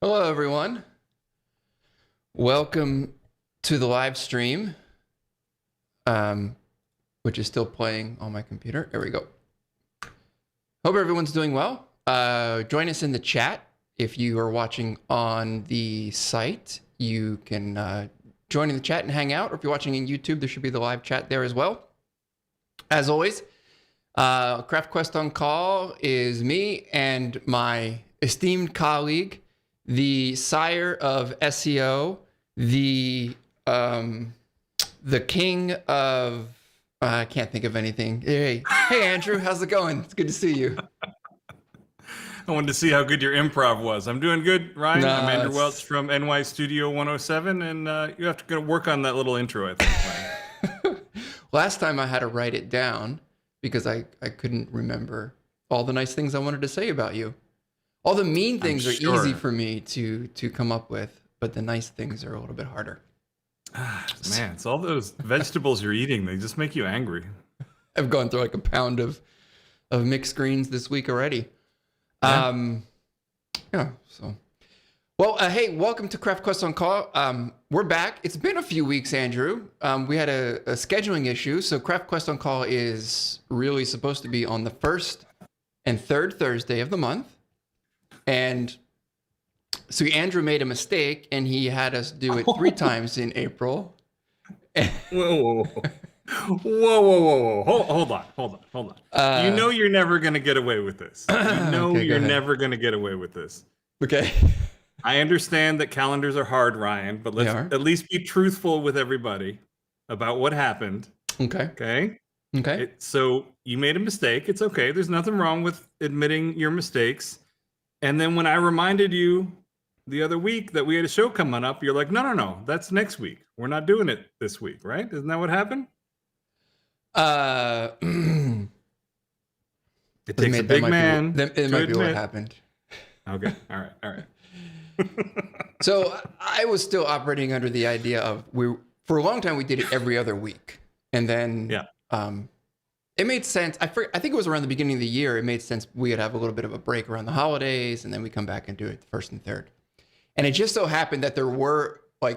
Hello, everyone. Welcome to the live stream, which is still playing on my computer. There we go. Hope everyone's doing well. Join us in the chat. If you are watching on the site, you can join in the chat and hang out. Or if you're watching in YouTube, there should be the live chat there as well. As always, CraftQuest on Call is me and my esteemed colleague, the sire of SEO, the king of I can't think of anything. Hey Andrew, how's it going? It's good to see you. I wanted to see how good your improv was. I'm doing good, Ryan. I'm Andrew Welch from NY Studio 107, and you have to go work on that little intro, I think, Ryan. Last time I had to write it down because I couldn't remember all the nice things I wanted to say about you. All the mean things are easy for me to come up with, but the nice things are a little bit harder. Man, it's all those vegetables you're eating. They just make you angry. I've gone through like a pound of mixed greens this week already. Well, hey, welcome to CraftQuest on Call. We're back. It's been a few weeks, Andrew. We had a scheduling issue, so CraftQuest on Call is really supposed to be on the first and third Thursday of the month. And so Andrew made a mistake, and he had us do it 3 times in April. Whoa. Hold on. You know you're never going to get away with this. You know okay, you're never going to get away with this. Okay. I understand that calendars are hard, Ryan, but let's at least be truthful with everybody about what happened. Okay. So you made a mistake. It's okay. There's nothing wrong with admitting your mistakes. And then when I reminded you the other week that we had a show coming up, you're like, no, that's next week. We're not doing it this week, right? Isn't that what happened? It takes a big man. It might be what happened. Okay. All right. So I was still operating under the idea of for a long time we did it every other week, and then it made sense. I think it was around the beginning of the year. It made sense we would have a little bit of a break around the holidays, and then we come back and do it the first and third. And it just so happened that there were I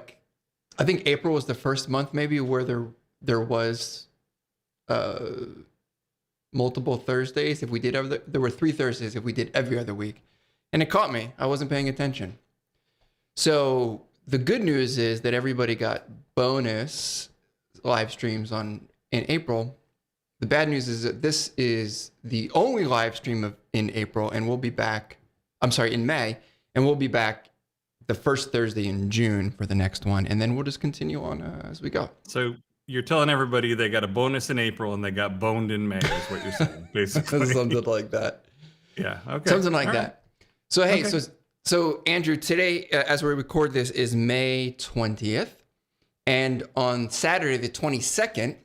think April was the first month maybe where there was multiple Thursdays. If we did there were 3 Thursdays if we did every other week, and it caught me. I wasn't paying attention. So the good news is that everybody got bonus live streams in April. The bad news is that this is the only live stream in April, and we'll be back. I'm sorry, in May, and we'll be back the first Thursday in June for the next one, and then we'll just continue on as we go. So you're telling everybody they got a bonus in April and they got boned in May, is what you're saying, basically. Something like that. Yeah. Okay. Something like that. So hey, so Andrew, today as we record this is May 20th, and on Saturday the 22nd.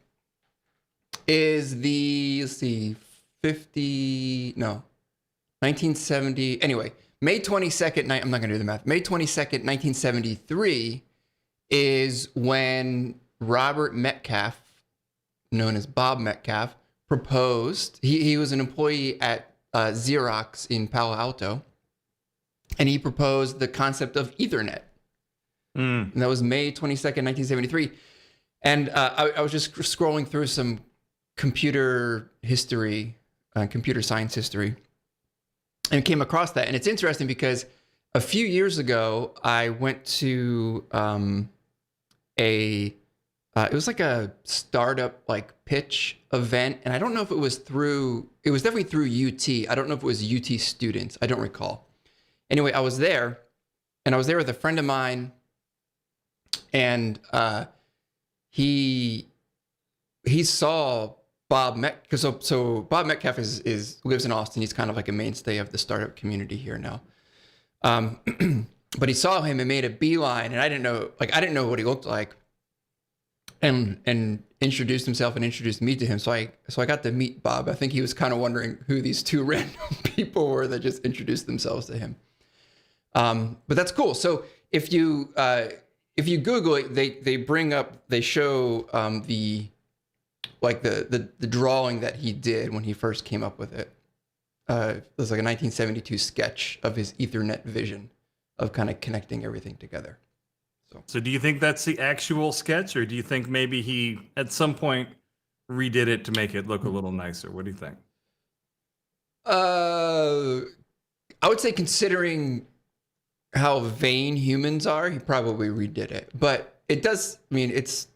Is the 1970, anyway, May 22nd, I'm not going to do the math. May 22nd, 1973 is when Robert Metcalf, known as Bob Metcalf, proposed. He was an employee at Xerox in Palo Alto, and he proposed the concept of Ethernet. And that was May 22nd, 1973. And I was just scrolling through some computer history, computer science history, and came across that. And it's interesting because a few years ago, I went to it was like a startup pitch event. And I don't know if it was definitely through UT. I don't know if it was UT students. I don't recall. Anyway, I was there, and I was there with a friend of mine, and he saw Bob Metcalf. So Bob Metcalf lives in Austin. He's kind of like a mainstay of the startup community here now. But he saw him and made a beeline, and I didn't know what he looked like, and introduced himself and introduced me to him. So I got to meet Bob. I think he was kind of wondering who these 2 random people were that just introduced themselves to him. But that's cool. So if you Google it, they show the drawing that he did when he first came up with it. It was like a 1972 sketch of his Ethernet vision. of kind of connecting everything together. So do you think that's the actual sketch, or do you think maybe he at some point redid it to make it look a little nicer? What do you think? I would say, considering how vain humans are, he probably redid it. But it does. I mean, it's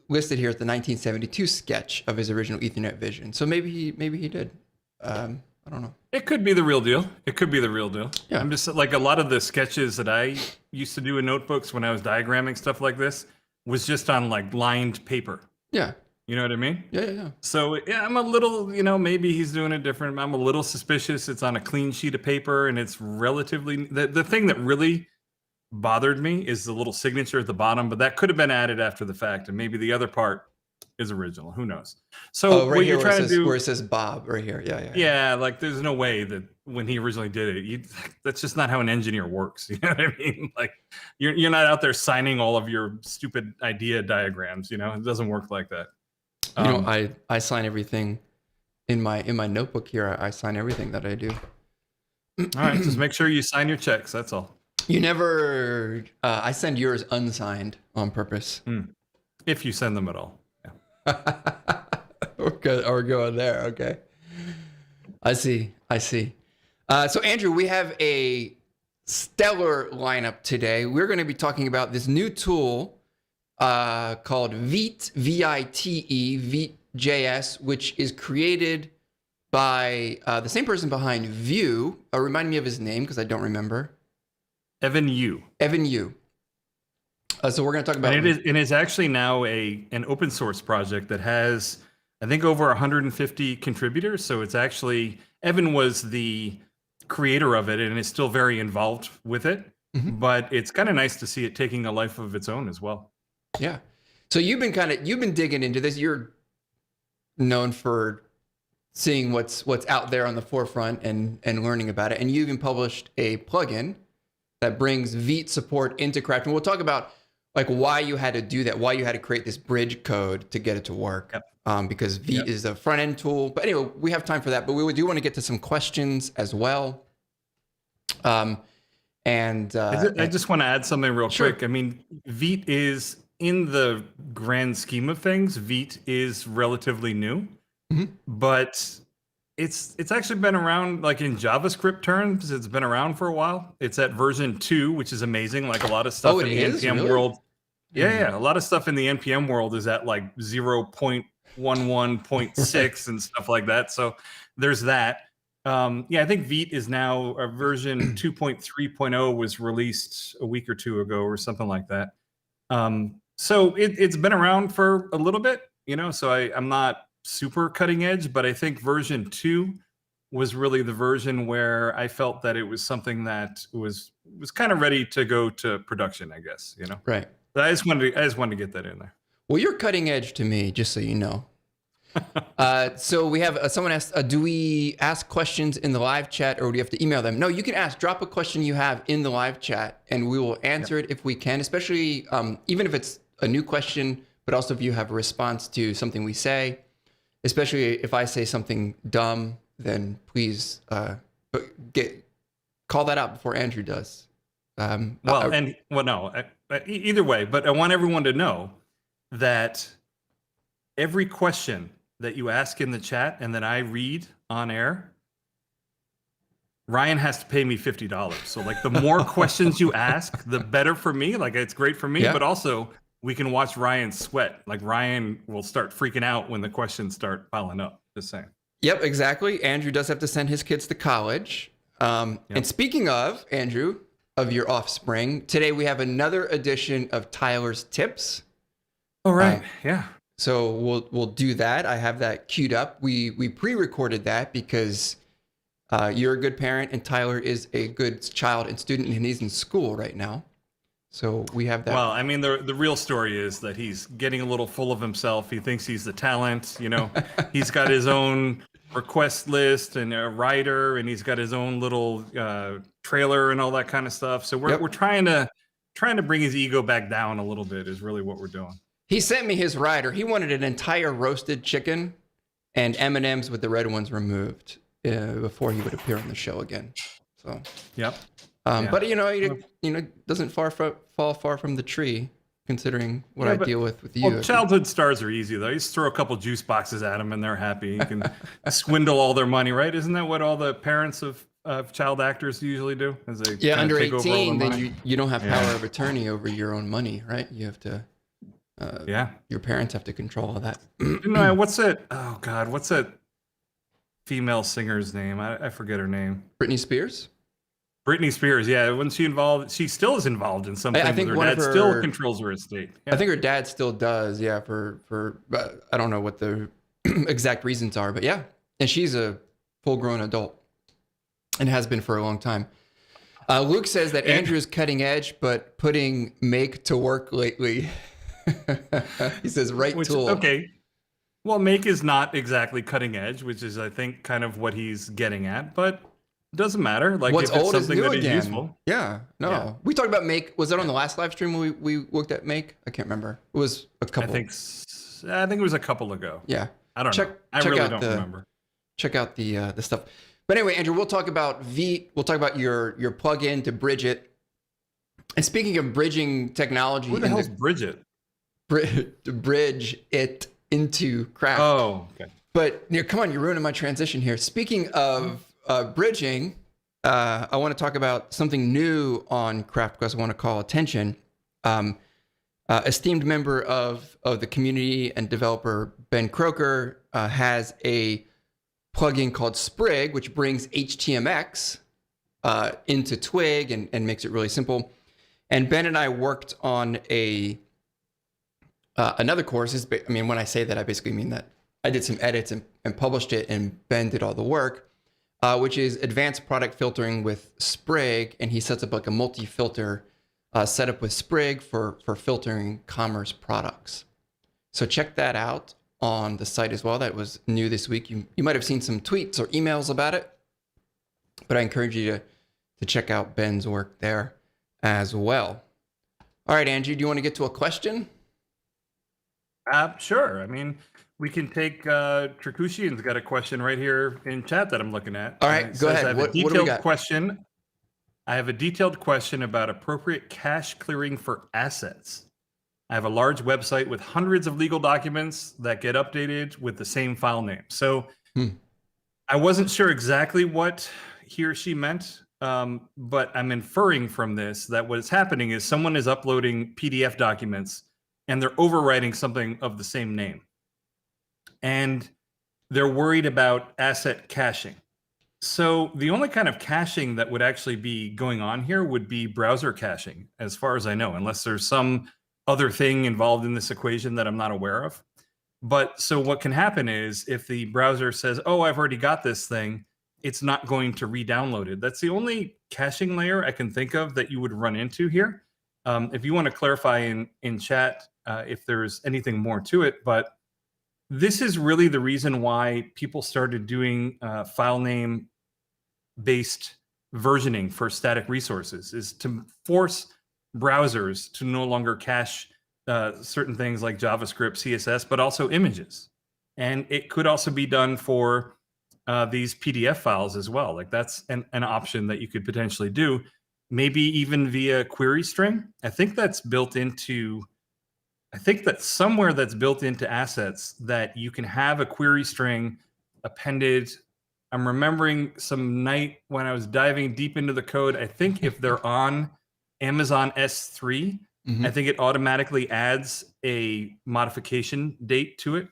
listed here as the 1972 sketch of his original Ethernet vision. So maybe he did. I don't know. It could be the real deal. It could be the real deal. Yeah. I'm just like, a lot of the sketches that I used to do in notebooks when I was diagramming stuff like this was just on like lined paper. Yeah. You know what I mean? Yeah. So yeah, I'm a little, maybe he's doing it different. I'm a little suspicious. It's on a clean sheet of paper, and it's relatively, the thing that really bothered me is the little signature at the bottom, but that could have been added after the fact, and maybe the other part is original. Who knows? So right what here you're trying to do, where it says Bob right here. yeah, like there's no way that when he originally did it, that's just not how an engineer works. You know what I mean? Like you're not out there signing all of your stupid idea diagrams. It doesn't work like that. I sign everything in my notebook here. I sign everything that I do. All right, just make sure you sign your checks. That's all. You never. I send yours unsigned on purpose. If you send them at all. We're going there. Okay. I see. So Andrew, we have a stellar lineup today. We're going to be talking about this new tool called Vite, V-I-T-E, Vite.js, which is created by the same person behind Vue. Remind me of his name because I don't remember. Evan Yu. So we're going to talk about it is actually now an open source project that has, I think, over 150 contributors. So it's actually, Evan was the creator of it and is still very involved with it. Mm-hmm. But it's kind of nice to see it taking a life of its own as well. Yeah. So you've been digging into this. You're known for seeing what's out there on the forefront and learning about it. And you even published a plugin that brings Vite support into Craft. And we'll talk about like why you had to do that, why you had to create this bridge code to get it to work. Yep. Because Vite is the front end tool. But anyway, we have time for that. But we do want to get to some questions as well. I just want to add something real quick. I mean, Vite is, in the grand scheme of things, Vite is relatively new, but it's actually been around, like in JavaScript terms, it's been around for a while. It's at version 2, which is amazing. Like a lot of stuff in the NPM world. Yeah. A lot of stuff in the NPM world is at like 0.11.6 and stuff like that. So there's that. I think Vite is now a version 2.3.0 was released a week or two ago or something like that. So it's been around for a little bit, so I'm not super cutting edge, but I think version 2 was really the version where I felt that it was something that was kind of ready to go to production, I guess, Right. But I just wanted to get that in there. Well, you're cutting edge to me, just so you know. So we have someone asked, do we ask questions in the live chat or do you have to email them? No, you can drop a question you have in the live chat and we will answer it if we can, especially even if it's a new question, but also if you have a response to something we say, especially if I say something dumb, then please call that out before Andrew does. Either way, but I want everyone to know that every question that you ask in the chat and that I read on air, Ryan has to pay me $50. So like the more questions you ask, the better for me. Like it's great for me, but also we can watch Ryan sweat. Like Ryan will start freaking out when the questions start piling up. Just saying. Yep, exactly. Andrew does have to send his kids to college. And speaking of, Andrew, of your offspring, today we have another edition of Tyler's Tips. All right. So we'll do that. I have that queued up. We pre-recorded that because you're a good parent and Tyler is a good child and student and he's in school right now. So we have that. Well, I mean, the real story is that he's getting a little full of himself. He thinks he's the talent, He's got his own request list and a writer, and he's got his own little trailer and all that kind of stuff. So we're trying to bring his ego back down a little bit is really what we're doing. He sent me his rider. He wanted an entire roasted chicken and M&Ms with the red ones removed before he would appear on the show again. So, Yep. but doesn't fall far from the tree, considering what I deal with you. Well, childhood stars are easy though. You just throw a couple juice boxes at them and they're happy. You can swindle all their money, right? Isn't that what all the parents of child actors usually do? As they under take over all 18, the then money? you don't have power of attorney over your own money, right? You have to. Your parents have to control all that. No, what's that? Oh God, what's that female singer's name? I forget her name. Britney Spears. Britney Spears, yeah. When she still is involved in something. I think her dad still controls her estate. Yeah. I think her dad still does, yeah. But I don't know what the exact reasons are, but yeah. And she's a full-grown adult, and has been for a long time. Luke says that Andrew's cutting edge, but putting make to work lately. He says tool. Okay. Well, make is not exactly cutting edge, which is I think kind of what he's getting at, but it doesn't matter. Like what's if it's old something is new that again. is useful. Yeah. No. Yeah. We talked about make. Was that on the last live stream when we looked at make? I can't remember. It was a couple. I think it was a couple ago. Yeah. I don't know. I really don't remember. Check out the stuff. But anyway, Andrew, we'll talk about Vite. We'll talk about your plugin to bridge it. And speaking of bridging technology, who the hell's bridge it? To bridge it into craft. Oh, okay. But come on, you're ruining my transition here. Speaking of bridging, I want to talk about something new on CraftQuest. I want to call attention. Esteemed member of the community and developer Ben Croker has a plugin called Sprig, which brings HTMX into Twig and makes it really simple. And Ben and I worked on another course. When I say that, I basically mean that I did some edits and published it, and Ben did all the work, which is advanced product filtering with Sprig. And he sets up like a multi-filter setup with Sprig for filtering commerce products. So check that out on the site as well. That was new this week. You might have seen some tweets or emails about it, but I encourage you to check out Ben's work there as well. All right, Angie, do you want to get to a question? Sure. I mean, we can take Trikushian's got a question right here in chat that I'm looking at. All right, go ahead. What do we got? Question. I have a detailed question about appropriate cache clearing for assets. I have a large website with hundreds of legal documents that get updated with the same file name. So I wasn't sure exactly what he or she meant, but I'm inferring from this that what is happening is someone is uploading PDF documents and they're overwriting something of the same name. And they're worried about asset caching. So the only kind of caching that would actually be going on here would be browser caching, as far as I know, unless there's some other thing involved in this equation that I'm not aware of. But so what can happen is if the browser says, oh, I've already got this thing, it's not going to re-download it. That's the only caching layer I can think of that you would run into here. If you want to clarify in chat if there's anything more to it, but this is really the reason why people started doing file name based versioning for static resources, is to force browsers to no longer cache certain things like JavaScript, CSS, but also images. And it could also be done for these PDF files as well. Like that's an option that you could potentially do, maybe even via query string. I think that's built into, I think that somewhere that's built into assets that you can have a query string appended. I'm remembering some night when I was diving deep into the code. I think if they're on Amazon S3, I think it automatically adds a modification date to it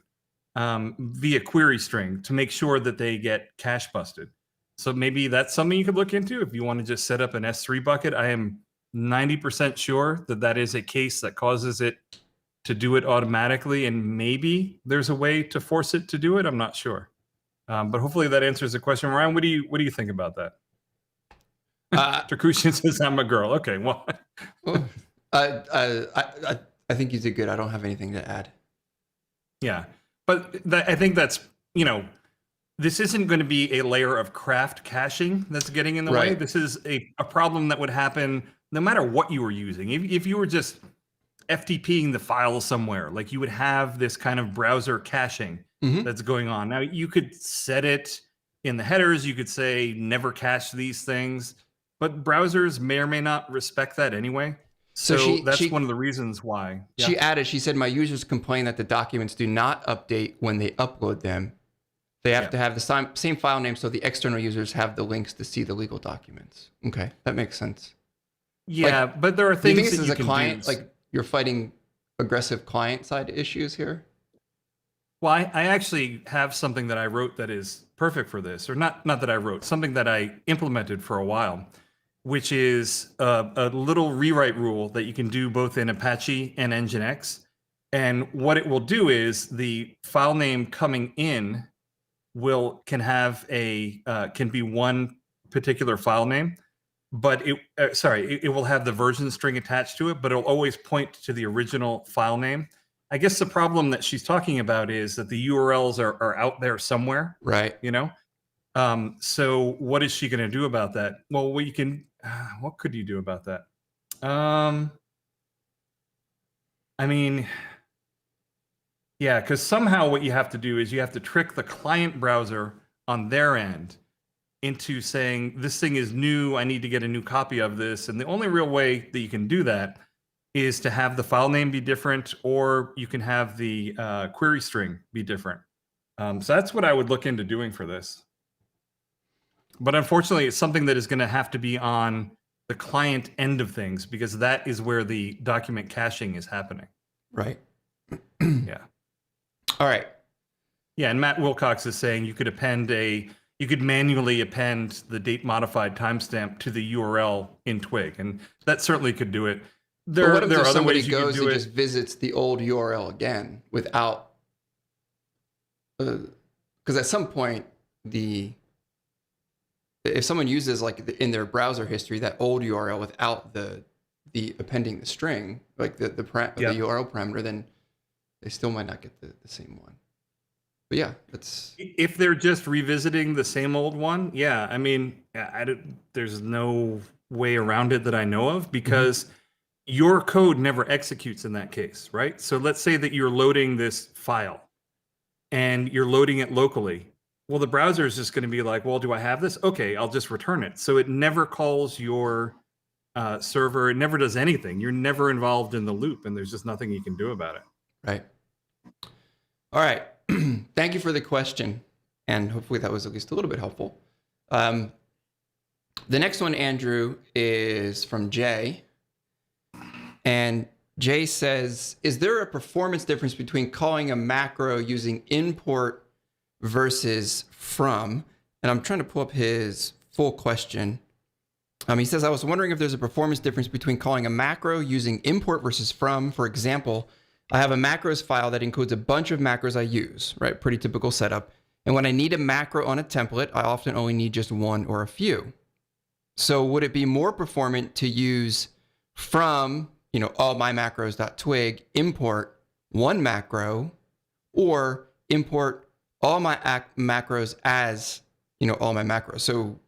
via query string to make sure that they get cache busted. So maybe that's something you could look into if you want to just set up an S3 bucket. I am 90% sure that that is a case that causes it to do it automatically, and maybe there's a way to force it to do it. I'm not sure. But hopefully that answers the question. Ryan, what do you think about that? Trakushian says I'm a girl. Okay, well, I think you did good. I don't have anything to add. Yeah, but I think that's, this isn't going to be a layer of craft caching that's getting in the way. This is a problem that would happen no matter what you were using. If you were just FTPing the file somewhere, like you would have this kind of browser caching that's going on. Now you could set it in the headers, you could say never cache these things, but browsers may or may not respect that anyway. So that's one of the reasons why. She said, my users complain that the documents do not update when they upload them. They have to have the same file name so the external users have the links to see the legal documents. Okay, that makes sense. Yeah, like, but there are things that you can client, like you're fighting aggressive client-side issues here? Well, I actually have something that I wrote that is perfect for this, or not that I wrote, something that I implemented for a while, which is a little rewrite rule that you can do both in Apache and Nginx. And what it will do is the file name coming in can be one particular file name, but it will have the version string attached to it, but it'll always point to the original file name. I guess the problem that she's talking about is that the URLs are out there somewhere, right? So what is she going to do about that? Well, what could you do about that? I mean, yeah, because somehow what you have to do is you have to trick the client browser on their end into saying, this thing is new, I need to get a new copy of this. And the only real way that you can do that is to have the file name be different, or you can have the query string be different. So that's what I would look into doing for this. But unfortunately, it's something that is going to have to be on the client end of things, because that is where the document caching is happening. Right. Yeah. All right. Yeah, and Matt Wilcox is saying you could manually append the date modified timestamp to the URL in Twig, and that certainly could do it. There are other ways you can do it. Just visits the old URL again without, because at some point if someone uses like in their browser history that old URL without the appending the string, like the URL parameter, then they still might not get the same one. But yeah, that's if they're just revisiting the same old one. Yeah, I mean, there's no way around it that I know of, because your code never executes in that case, right? So let's say that you're loading this file and you're loading it locally. Well, the browser is just going to be like, well, do I have this? Okay, I'll just return it. So it never calls your server. It never does anything. You're never involved in the loop, and there's just nothing you can do about it. Right. All right. Thank you for the question, and hopefully that was at least a little bit helpful. The next one, Andrew, is from Jay. And Jay says, is there a performance difference between calling a macro using import versus from? And I'm trying to pull up his full question. He says, I was wondering if there's a performance difference between calling a macro using import versus from. For example, I have a macros file that includes a bunch of macros I use, right? Pretty typical setup. And when I need a macro on a template, I often only need just one or a few. So would it be more performant to use from, all my macros.twig, import one macro, or import all my macros as, all my macros? So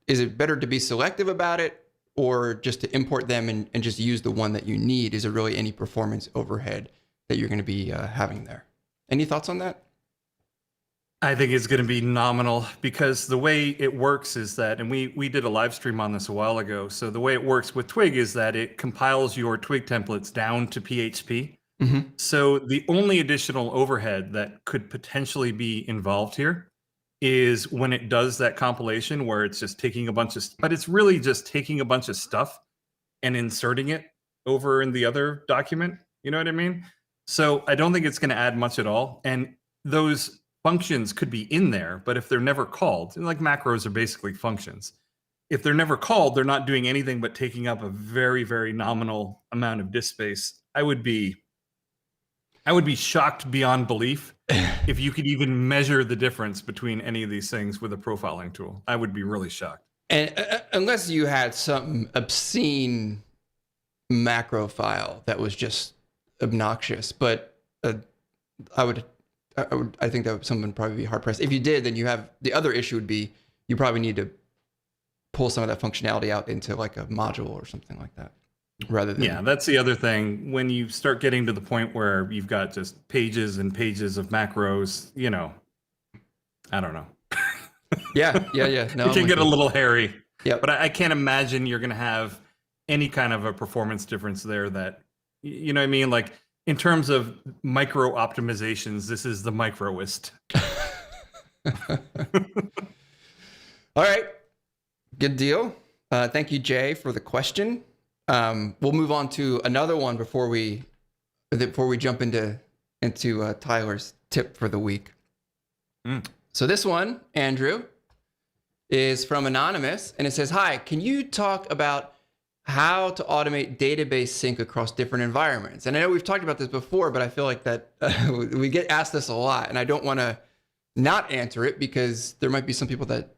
is it better to be selective about it, or just to import them and just use the one that you need? Is there really any performance overhead that you're going to be having there? Any thoughts on that? I think it's going to be nominal, because the way it works is that, and we did a live stream on this a while ago. So the way it works with Twig is that it compiles your Twig templates down to PHP. So the only additional overhead that could potentially be involved here is when it does that compilation, where it's just taking but it's really just taking a bunch of stuff and inserting it over in the other document. You know what I mean? So I don't think it's going to add much at all. And those functions could be in there, but if they're never called, like macros are basically functions, if they're never called, they're not doing anything but taking up a very, very nominal amount of disk space. I would be shocked beyond belief if you could even measure the difference between any of these things with a profiling tool. I would be really shocked. And unless you had some obscene macro file that was just obnoxious, but I think that someone would probably be hard pressed. If you did, then you have the other issue would be you probably need to pull some of that functionality out into like a module or something like that, rather than. Yeah, that's the other thing. When you start getting to the point where you've got just pages and pages of macros, I don't know. Yeah. No, It I'm can with get a you. little hairy. But Yep. I can't imagine you're going to have any kind of a performance difference there that, you know what I mean? Like in terms of micro optimizations, this is the microest. All right. Good deal. Thank you, Jay, for the question. We'll move on to another one before we jump into Tyler's tip for the week. So this one, Andrew, is from Anonymous, and it says, "Hi, can you talk about how to automate database sync across different environments?" And I know we've talked about this before, but I feel like that we get asked this a lot, and I don't want to not answer it because there might be some people that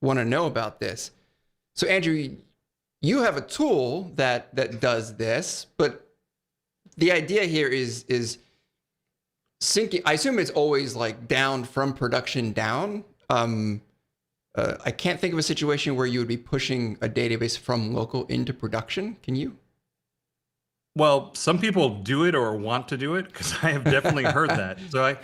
want to know about this. So Andrew, you have a tool that does this, but the idea here is syncing. I assume it's always like down from production down. I can't think of a situation where you would be pushing a database from local into production. Can you? Well, some people do it or want to do it because I have definitely heard that. So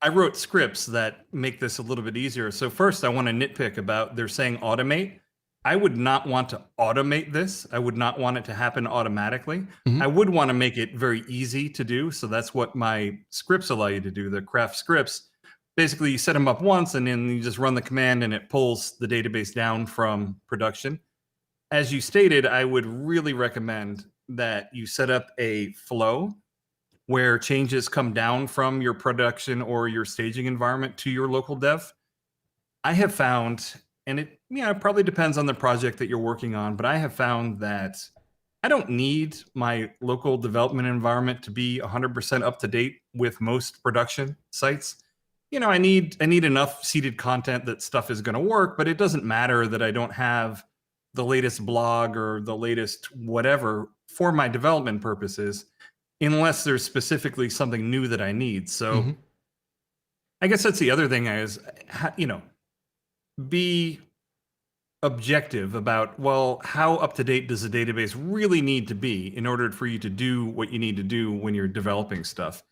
I wrote scripts that make this a little bit easier. So first, I want to nitpick about they're saying automate. I would not want to automate this. I would not want it to happen automatically. I would want to make it very easy to do. So that's what my scripts allow you to do, the craft scripts. Basically, you set them up once and then you just run the command and it pulls the database down from production. As you stated, I would really recommend that you set up a flow where changes come down from your production or your staging environment to your local dev. I have found, and it probably depends on the project that you're working on, but I have found that I don't need my local development environment to be 100% up to date with most production sites. I need enough seeded content that stuff is going to work, but it doesn't matter that I don't have the latest blog or the latest whatever for my development purposes, unless there's specifically something new that I need. So I guess that's the other thing is, be objective about, well, how up to date does the database really need to be in order for you to do what you need to do when you're developing stuff?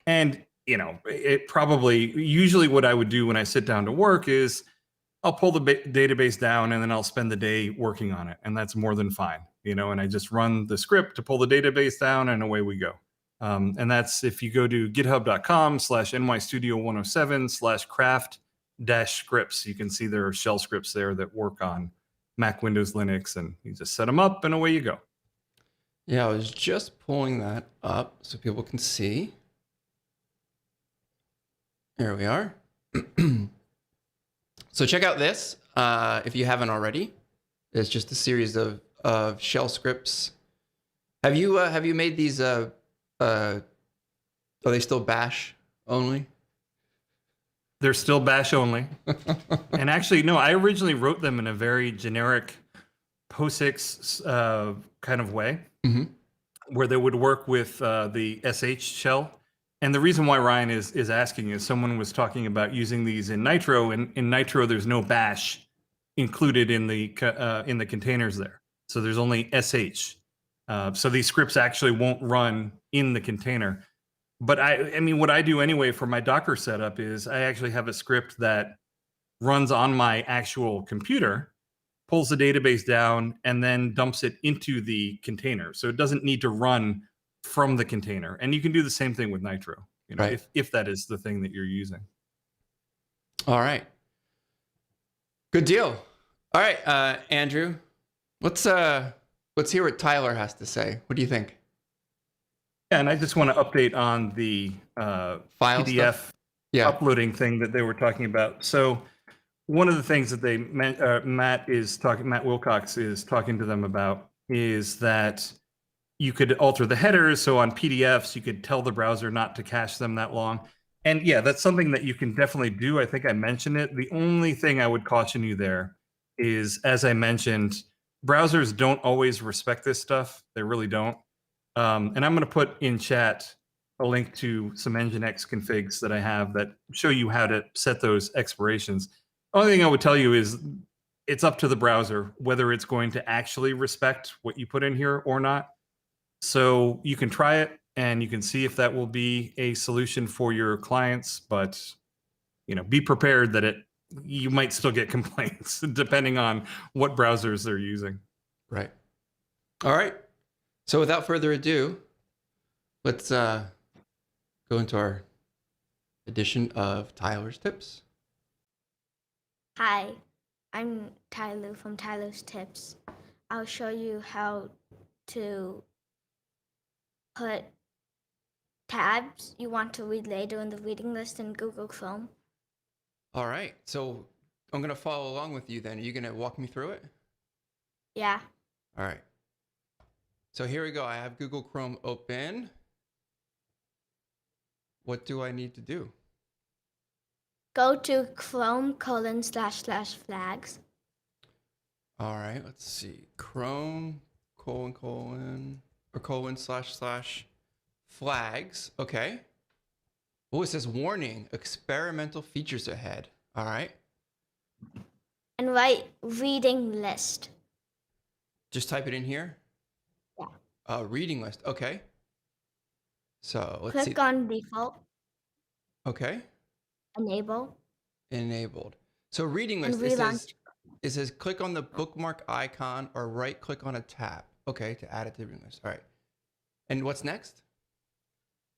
And, it probably, usually what I would do when I sit down to work is I'll pull the database down and then I'll spend the day working on it. And that's more than fine, and I just run the script to pull the database down and away we go. And that's if you go to github.com/nystudio107/craft-scripts, you can see there are shell scripts there that work on Mac, Windows, Linux, and you just set them up and away you go. Yeah, I was just pulling that up so people can see. There we are. So check out this if you haven't already. It's just a series of shell scripts. Have you made these? Are they still Bash only? They're still Bash only. And actually, no, I originally wrote them in a very generic POSIX kind of way, where they would work with the SH shell. And the reason why Ryan is asking is someone was talking about using these in Nitro, and in Nitro there's no Bash included in the containers there, so there's only SH. So these scripts actually won't run in the container. But I mean, what I do anyway for my Docker setup is I actually have a script that runs on my actual computer, pulls the database down, and then dumps it into the container. So it doesn't need to run from the container. And you can do the same thing with Nitro, right, if that is the thing that you're using. All right. Good deal. All right, Andrew, let's hear what Tyler has to say. What do you think? Yeah, and I just want to update on the File PDF stuff? uploading thing that they were talking about. So one of the things that Matt Wilcox is talking to them about is that you could alter the headers. So on PDFs, you could tell the browser not to cache them that long. And yeah, that's something that you can definitely do. I think I mentioned it. The only thing I would caution you there is, as I mentioned, browsers don't always respect this stuff. They really don't. And I'm going to put in chat a link to some Nginx configs that I have that show you how to set those expirations. The only thing I would tell you is it's up to the browser whether it's going to actually respect what you put in here or not. So you can try it and you can see if that will be a solution for your clients. But be prepared that you might still get complaints depending on what browsers they're using. Right. All right. So without further ado, let's go into our edition of Tyler's Tips. Hi, I'm Tyler from Tyler's Tips. I'll show you how to put tabs you want to read later in the reading list in Google Chrome. All right. So I'm going to follow along with you then. Are you going to walk me through it? Yeah. All right. So here we go. I have Google Chrome open. What do I need to do? Go to Chrome://flags. All right. Let's see. Chrome : //flags. Okay. Oh, it says warning, experimental features ahead. All right. And write reading list. Just type it in here. Yeah. Reading list. Okay. So let's see. Click on default. Okay. Enable. Enabled. So reading list, it says click on the bookmark icon or right click on a tab. Okay, to add it to the reading list. All right. And what's next?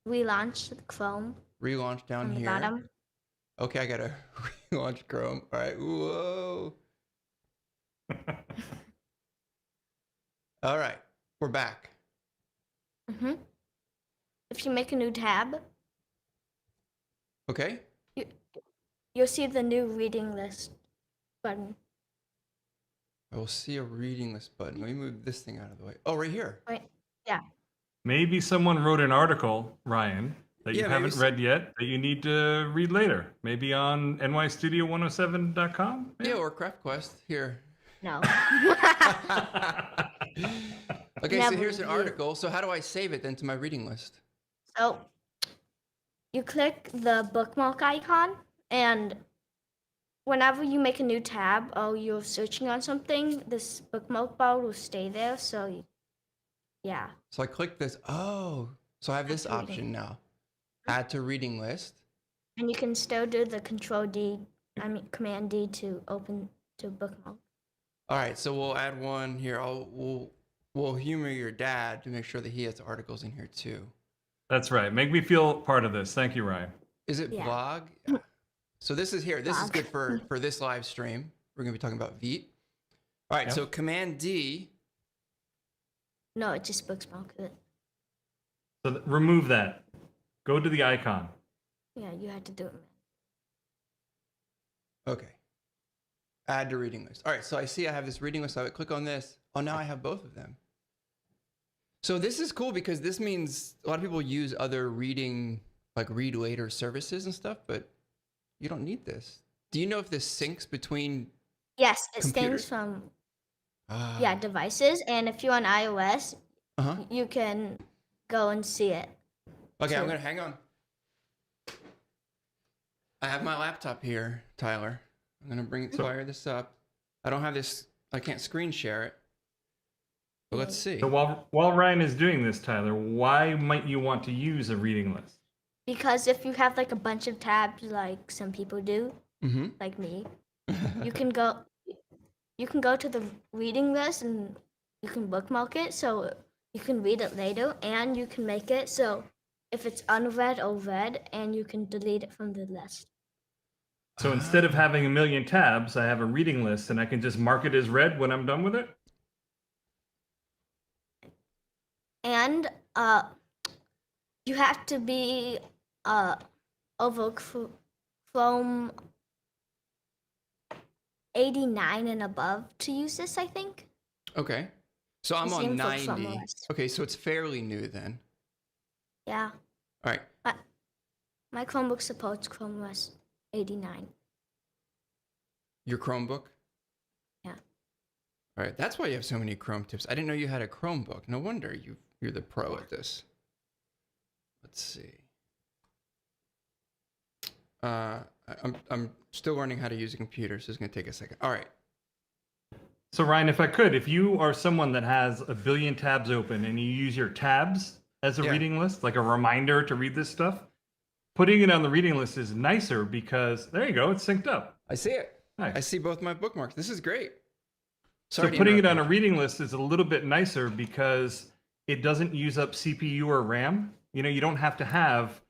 Relaunch Chrome. Relaunch down on the here. bottom. Okay, I gotta relaunch Chrome. All right. Whoa. All right. We're back. Mm-hmm. If you make a new tab, Okay. you'll see the new reading list button. I will see a reading list button. Let me move this thing out of the way. Oh, right here. Right. Yeah. Maybe someone wrote an article, Ryan, that you Yeah, haven't read yet that you need to read later. Maybe on nystudio107.com? Yeah, or CraftQuest. Here. No. Okay, so Never here's an you. article. So how do I save it then to my reading list? So you click the bookmark icon, and whenever you make a new tab or you're searching on something, this bookmark bar will stay there. So yeah. So I click this. Oh, so I have this Add to reading. option now. Add to reading list. And you can still do the Command D to open to bookmark. All right, so we'll add one here. We'll humor your dad to make sure that he has articles in here too. That's right. Make me feel part of this. Thank you, Ryan. Is it Yeah. blog? Yeah. So this is here. This is Blog. good for this live stream. We're gonna be talking about Vite. All right, Yep. so Command D. No, it just bookmark it. So remove that. Go to the icon. Yeah, you had to do it. Okay. Add to reading list. All right, so I see I have this reading list. I would click on this. Oh, now I have both of them. So this is cool because this means a lot of people use other reading, like read later services and stuff, but you don't need this. Do you know if this syncs between? Yes, it Computers? stays from Ah. devices, and if you're on iOS, Uh-huh. you can go and see it. Okay, I'm So- gonna hang on. I have my laptop here, Tyler. I'm gonna fire this up. I don't have this. I can't screen share it. But let's see. So while Ryan is doing this, Tyler, why might you want to use a reading list? Because if you have like a bunch of tabs, like some people do, Mm-hmm. like me, you can go to the reading list and you can bookmark it so you can read it later, and you can make it so if it's unread or read, and you can delete it from the list. So instead of having a million tabs, I have a reading list and I can just mark it as read when I'm done with it? And you have to be over from 89 and above to use this, I think. Okay. So I'm on Same for 90. Chromebooks. Okay, so it's fairly new then. Yeah. All right. My Chromebook supports Chrome OS 89. Your Chromebook? Yeah. All right. That's why you have so many Chrome tips. I didn't know you had a Chromebook. No wonder you're the pro at this. Let's see. I'm still learning how to use a computer, so it's gonna take a second. All right. So Ryan, if you are someone that has a billion tabs open and you use your tabs as a Yeah. reading list, like a reminder to read this stuff, putting it on the reading list is nicer because there you go, it's synced up. I see it. Nice. I see both my bookmarks. This is great. So Sorry to putting it interrupt on a you. reading list is a little bit nicer because it doesn't use up CPU or RAM. You know, you don't have to have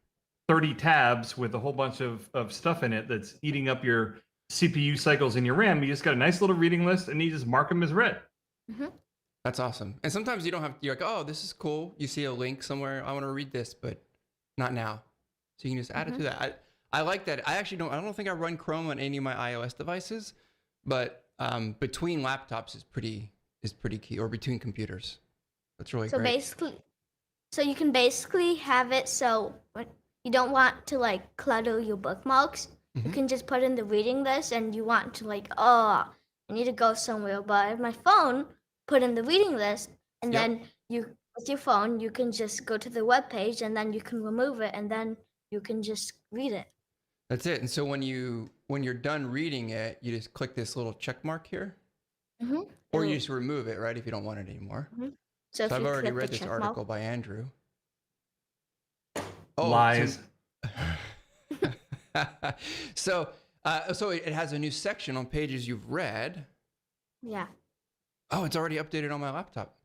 30 tabs with a whole bunch of stuff in it that's eating up your CPU cycles in your RAM. You just got a nice little reading list and you just mark them as read. Mm-hmm. That's awesome. And sometimes you don't have, you're like, oh, this is cool. You see a link somewhere. I want to read this, but not now. So you can just add it to that. I like that. I don't think I run Chrome on any of my iOS devices, but between laptops is pretty key, or between computers. That's really great. So you can basically have it so when you don't want to like clutter your bookmarks, you can just put in the reading list, and you want to like, oh, I need to go somewhere, but my phone, put in the reading list, and then you, with your phone, you can just go to the web page, and then you can remove it, and then you can just read it. That's it. And so when you're done reading it, you just click this little check mark here, or you just remove it, right, if you don't want it anymore. So if I've you already click read the this check article mark, by Andrew. Lies. So it has a new section on pages you've read. yeah. Oh, it's already updated on my laptop.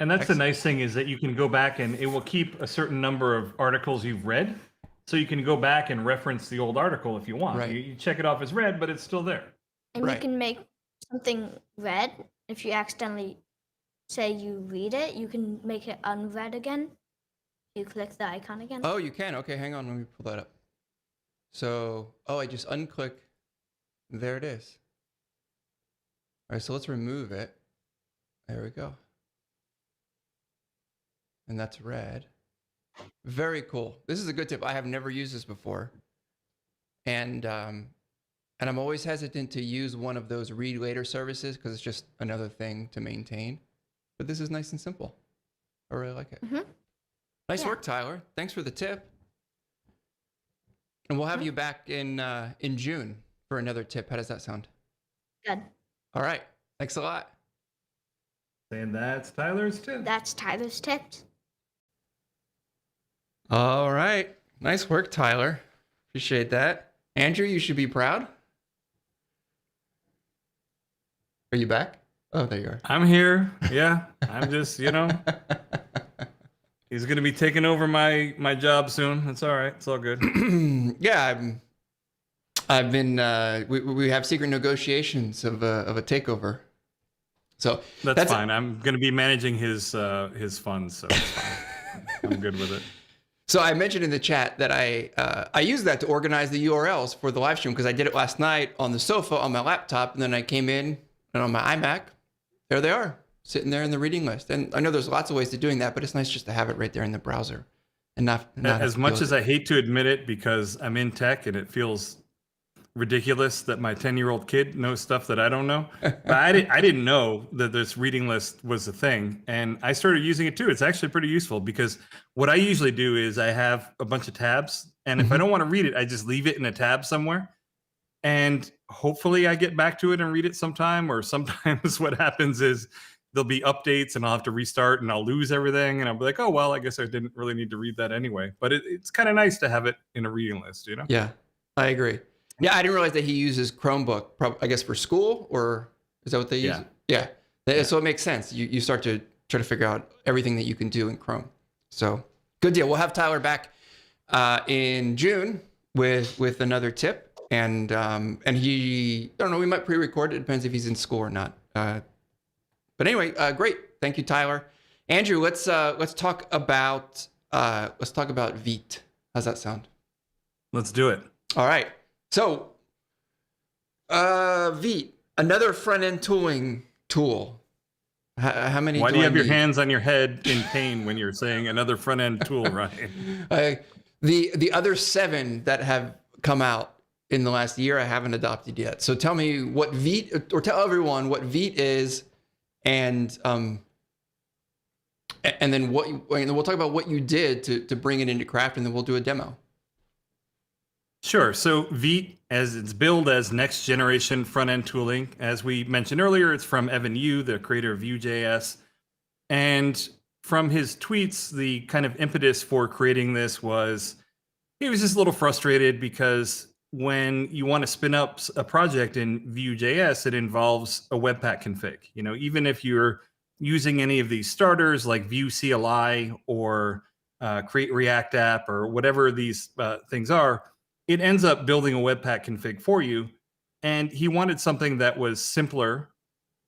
And that's the nice thing, is that you can go back and it will keep a certain number of articles you've read. So you can go back and reference the old article if you want. Right. You check it off as read, but it's still there. And you can make something read. If you accidentally say you read it, you can make it unread again. You click the icon again. Oh, you can. Okay, hang on. Let me pull that up. So, I just unclick. There it is. All right, so let's remove it. There we go. And that's red. Very cool. This is a good tip. I have never used this before. And I'm always hesitant to use one of those read later services because it's just another thing to maintain. But this is nice and simple. I really like it. Nice work, Tyler. Thanks for the tip. And we'll have you back in June for another tip. How does that sound? Good. All right. Thanks a lot. And that's Tyler's tip. That's Tyler's tips. All right. Nice work, Tyler. Appreciate that. Andrew, you should be proud. Are you back? Oh, there you are. I'm here. Yeah. I'm just, he's going to be taking over my job soon. It's all right. It's all good. Yeah, I've been. We have secret negotiations of a takeover. So that's fine. I'm going to be managing his funds, so it's fine. I'm good with it. So I mentioned in the chat that I use that to organize the URLs for the live stream because I did it last night on the sofa on my laptop, and then I came in and on my iMac, there they are, sitting there in the reading list. And I know there's lots of ways to doing that, but it's nice just to have it right there in the browser, and not as much as I hate to admit it, because I'm in tech and it feels ridiculous that my 10-year-old kid knows stuff that I don't know. But I didn't know that this reading list was a thing, and I started using it too. It's actually pretty useful because what I usually do is I have a bunch of tabs, and if I don't want to read it, I just leave it in a tab somewhere, and hopefully I get back to it and read it sometime. Or sometimes what happens is there'll be updates and I'll have to restart and I'll lose everything, and I'll be like, oh well, I guess I didn't really need to read that anyway. But it's kind of nice to have it in a reading list, you know? Yeah, I agree. Yeah, I didn't realize that he uses Chromebook, I guess for school, or is that what they use? Yeah. So it makes sense. You start to try to figure out everything that you can do in Chrome. So good deal. We'll have Tyler back in June with another tip, and he, I don't know, we might pre-record it. It depends if he's in school or not. But anyway, great. Thank you, Tyler. Andrew, let's talk about Vite. How's that sound? Let's do it. All right. So, Vite, another front-end tooling tool. How many? Why do you have your hands on your head in pain when you're saying another front-end tool, Ryan? The other 7 that have come out in the last year, I haven't adopted yet. So tell me what Vite, or tell everyone what Vite is, and then we'll talk about what you did to bring it into Craft, and then we'll do a demo. Sure. So Vite, as it's billed as next generation front-end tooling, as we mentioned earlier, it's from Evan You, the creator of Vue.js. And from his tweets, the kind of impetus for creating this was He was just a little frustrated because when you want to spin up a project in Vue.js, it involves a Webpack config. You know, even if you're using any of these starters like Vue CLI or Create React App or whatever these things are, it ends up building a Webpack config for you. And he wanted something that was simpler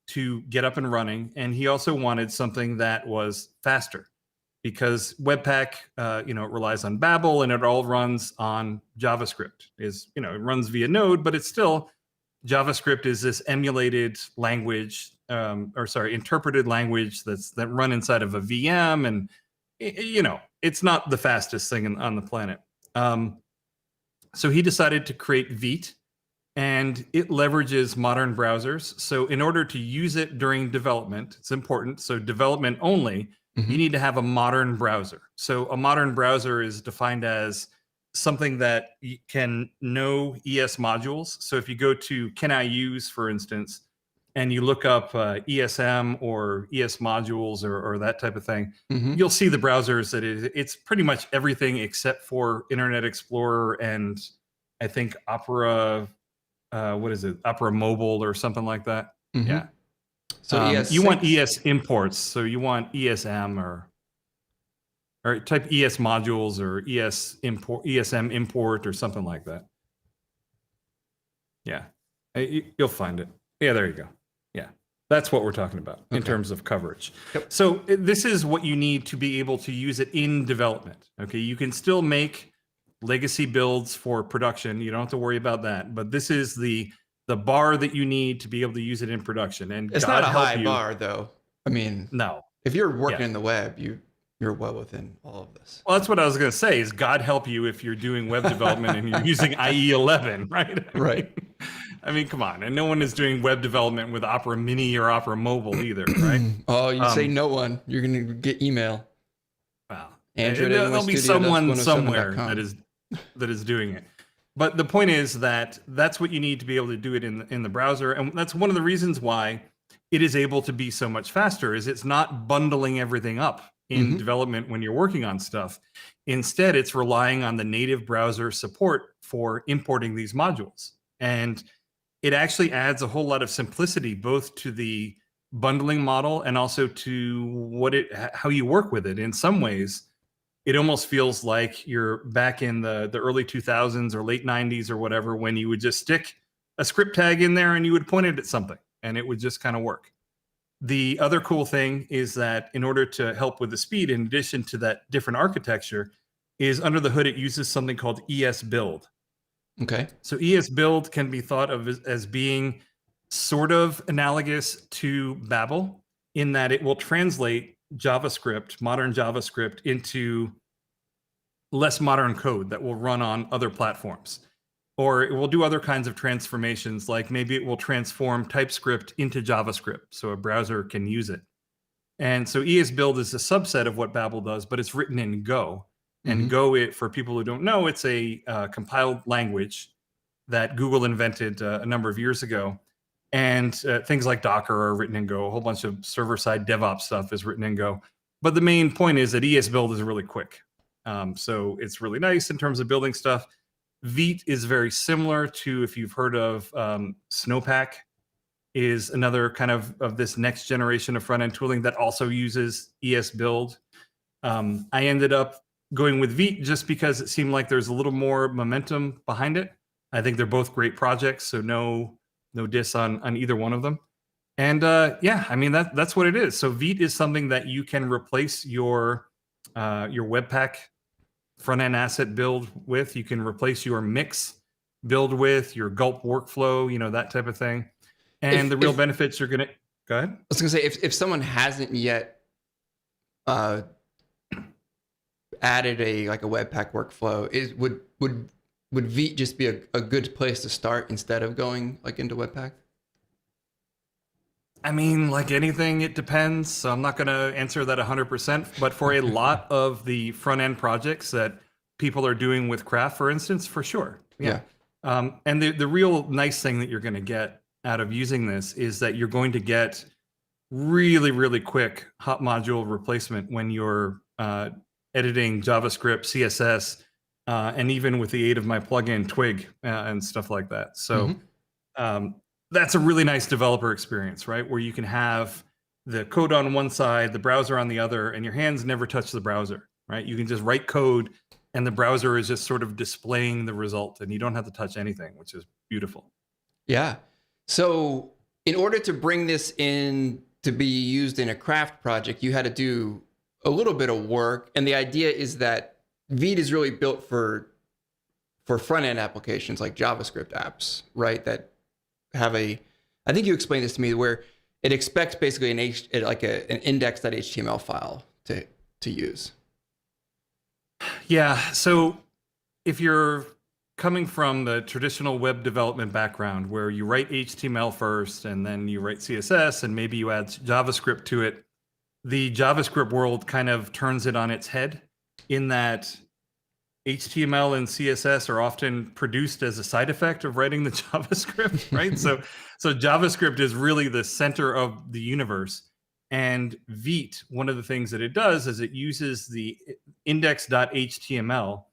to get up and running, and he also wanted something that was faster, because Webpack, it relies on Babel and it all runs on JavaScript. It runs via Node, but it's still JavaScript is this emulated language, interpreted language that run inside of a VM, and it's not the fastest thing on the planet. So he decided to create Vite, and it leverages modern browsers. So in order to use it during development, it's important. So development only, you need to have a modern browser. So a modern browser is defined as something that can know ES modules. So if you go to Can I Use, for instance, and you look up ESM or ES modules or that type of thing, you'll see the browsers that it's pretty much everything except for Internet Explorer and I think Opera. What is it? Opera Mobile or something like that. Yeah. So you want ES imports. So you want ESM or type ES modules or ESM import or something like that. Yeah. You'll find it. Yeah, there you go. Yeah. That's what we're talking about in terms of coverage. Yep. So this is what you need to be able to use it in development. Okay. You can still make legacy builds for production. You don't have to worry about that. But this is the bar that you need to be able to use it in production. And it's not a high bar, though. I mean, no. If you're working in the web, you're well within all of this. Well, that's what I was going to say. Is God help you if you're doing web development and you're using IE 11, right? Right. I mean, come on. And no one is doing web development with Opera Mini or Opera Mobile either, right? Oh, you say no one. You're going to get email. Wow. Android there'll be someone somewhere that is doing it. But the point is that that's what you need to be able to do it in the browser. And that's one of the reasons why it is able to be so much faster, is it's not bundling everything up in development when you're working on stuff. Instead, it's relying on the native browser support for importing these modules. And it actually adds a whole lot of simplicity, both to the bundling model and also to how you work with it. In some ways, it almost feels like you're back in the early 2000s or late 90s or whatever, when you would just stick a script tag in there and you would point it at something and it would just kind of work. The other cool thing is that in order to help with the speed, in addition to that different architecture, is under the hood, it uses something called ES build. Okay. So ES build can be thought of as being sort of analogous to Babel, in that it will translate JavaScript, modern JavaScript, into less modern code that will run on other platforms. Or it will do other kinds of transformations, like maybe it will transform TypeScript into JavaScript so a browser can use it. And so ES build is a subset of what Babel does, but it's written in Go. And Go, for people who don't know, it's a compiled language that Google invented a number of years ago. And things like Docker are written in Go. A whole bunch of server-side DevOps stuff is written in Go. But the main point is that ES build is really quick. So it's really nice in terms of building stuff. Vite is very similar to, if you've heard of Snowpack, is another kind of this next generation of front-end tooling that also uses ES build. I ended up going with Vite just because it seemed like there's a little more momentum behind it. I think they're both great projects, so no diss on either one of them. And I mean, that's what it is. So Vite is something that you can replace your Webpack front-end asset build with. You can replace your mix build with, your Gulp workflow, that type of thing. And the real benefits are going to... Go ahead. I was going to say, if someone hasn't yet added a Webpack workflow, would Vite just be a good place to start instead of going into Webpack? I mean, like anything, it depends. So I'm not going to answer that 100%. But for a lot of the front-end projects that people are doing with Craft, for instance, for sure. Yeah. And the real nice thing that you're going to get out of using this is that you're going to get really, really quick hot module replacement when you're editing JavaScript, CSS, and even with the aid of my plugin Twig and stuff like that. So that's a really nice developer experience, right? Where you can have the code on one side, the browser on the other, and your hands never touch the browser, right? You can just write code and the browser is just sort of displaying the result and you don't have to touch anything, which is beautiful. Yeah. So in order to bring this in to be used in a craft project, you had to do a little bit of work. And the idea is that Vite is really built for front-end applications like JavaScript apps, right? That have I think you explained this to me, where it expects basically an index.html file to use. Yeah. So if you're coming from the traditional web development background where you write HTML first and then you write CSS and maybe you add JavaScript to it, the JavaScript world kind of turns it on its head in that HTML and CSS are often produced as a side effect of writing the JavaScript, right? So JavaScript is really the center of the universe. And Vite, one of the things that it does is it uses the index.html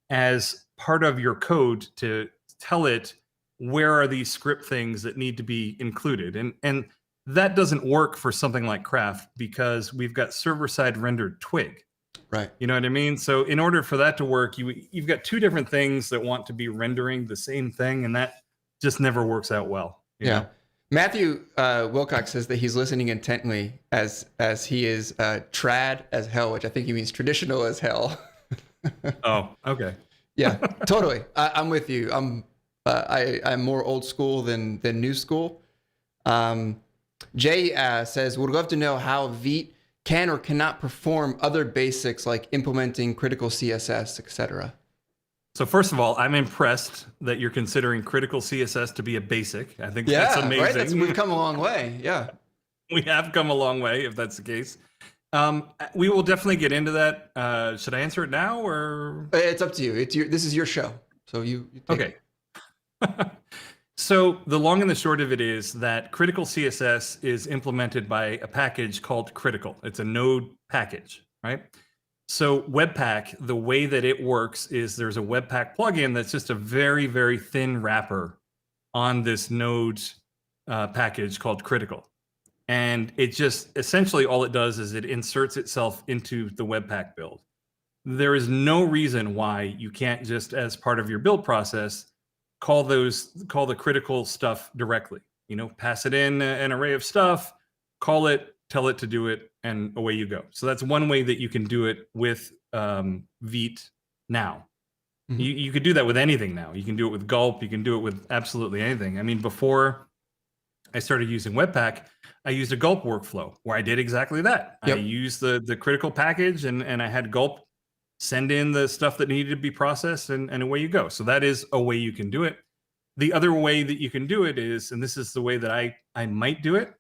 as part of your code to tell it where are these script things that need to be included. And that doesn't work for something like Craft because we've got server-side rendered Twig. Right. You know what I mean? So in order for that to work, you've got two different things that want to be rendering the same thing, and that just never works out well. You know? Matthew Wilcox says that he's listening intently as he is trad as hell, which I think he means traditional as hell. Oh, okay. Yeah, totally. I'm with you. I'm more old school than new school. Jay says, would love to know how Vite can or cannot perform other basics like implementing critical CSS, etc. So first of all, I'm impressed that you're considering critical CSS to be a basic. I think that's amazing. Right? We've come a long way. Yeah. We have come a long way, if that's the case. We will definitely get into that. Should I answer it now or? It's up to you. This is your show. So you take Okay. So the long and the short of it is that critical CSS is implemented by a package called Critical. It's a Node package, right? So Webpack, the way that it works is there's a Webpack plugin that's just a very, very thin wrapper on this Node package called Critical. And it just essentially all it does is it inserts itself into the Webpack build. There is no reason why you can't just, as part of your build process, call the critical stuff directly. You know, pass it in an array of stuff, call it, tell it to do it, and away you go. So that's one way that you can do it with Vite now. Mm-hmm. You could do that with anything now. You can do it with Gulp. You can do it with absolutely anything. I mean, before I started using Webpack, I used a Gulp workflow where I did exactly that. Yep. I used the critical package and I had Gulp send in the stuff that needed to be processed and away you go. So that is a way you can do it. The other way that you can do it is, and this is the way that I might do it,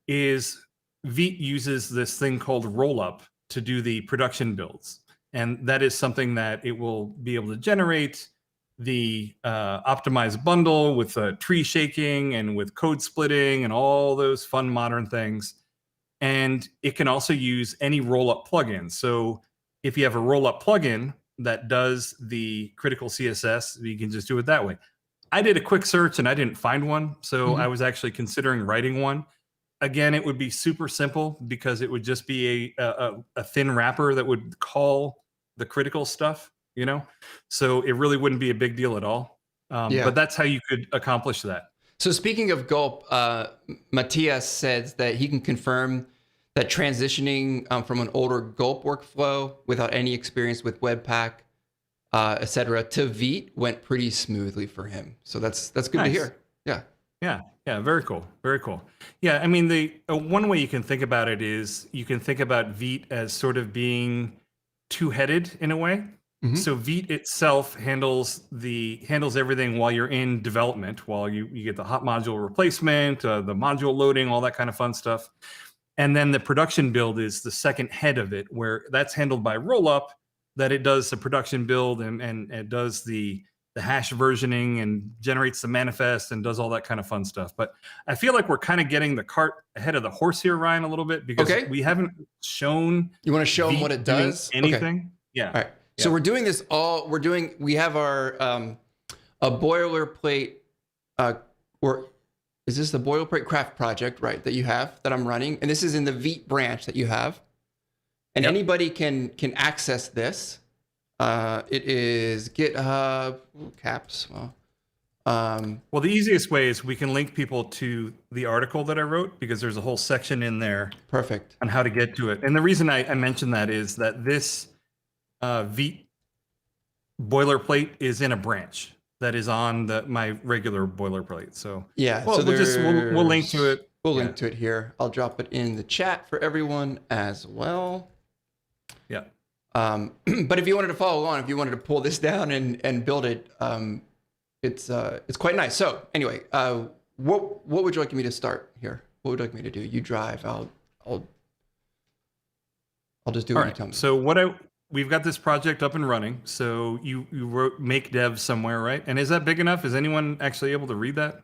is Vite uses this thing called rollup to do the production builds. And that is something that it will be able to generate the optimized bundle with tree shaking and with code splitting and all those fun modern things. And it can also use any rollup plugin. So if you have a rollup plugin that does the critical CSS, you can just do it that way. I did a quick search and I didn't find one. So I was actually considering writing one. Again, it would be super simple because it would just be a thin wrapper that would call the critical stuff, you know? So it really wouldn't be a big deal at all. But that's how you could accomplish that. So speaking of Gulp, Matthias says that he can confirm that transitioning from an older Gulp workflow without any experience with Webpack, et cetera, to Vite went pretty smoothly for him. So that's good to hear. Yeah, very cool. Very cool. Yeah, I mean, the one way you can think about it is you can think about Vite as sort of being two-headed in a way. Mm-hmm. So Vite itself handles everything while you're in development, while you get the hot module replacement, the module loading, all that kind of fun stuff. And then the production build is the second head of it, where that's handled by Rollup, that it does the production build and it does the hash versioning and generates the manifest and does all that kind of fun stuff. But I feel like we're kind of getting the cart ahead of the horse here, Ryan, a little bit, because we haven't shown. You want to show them what it does? Anything? Okay. Yeah. All right. So Yeah. we're doing this all. We have our a boilerplate. Or is this the boilerplate craft project, right? That you have that I'm running, and this is in the Vite branch that you have, and Yep. anybody can access this. It is GitHub caps. Well, the easiest way is we can link people to the article that I wrote, because there's a whole section in there Perfect. on how to get to it. And the reason I mentioned that is that this Vite boilerplate is in a branch that is on my regular boilerplate. So Yeah. well, so we'll link to it. We'll Yeah. link to it here. I'll drop it in the chat for everyone as well. Yeah. But if you wanted to follow along, if you wanted to pull this down and build it, it's quite nice. So anyway, what would you like me to start here? What would you like me to do? You drive. I'll just do what All you right. tell me. So we've got this project up and running. So you wrote make dev somewhere, right? And is that big enough? Is anyone actually able to read that?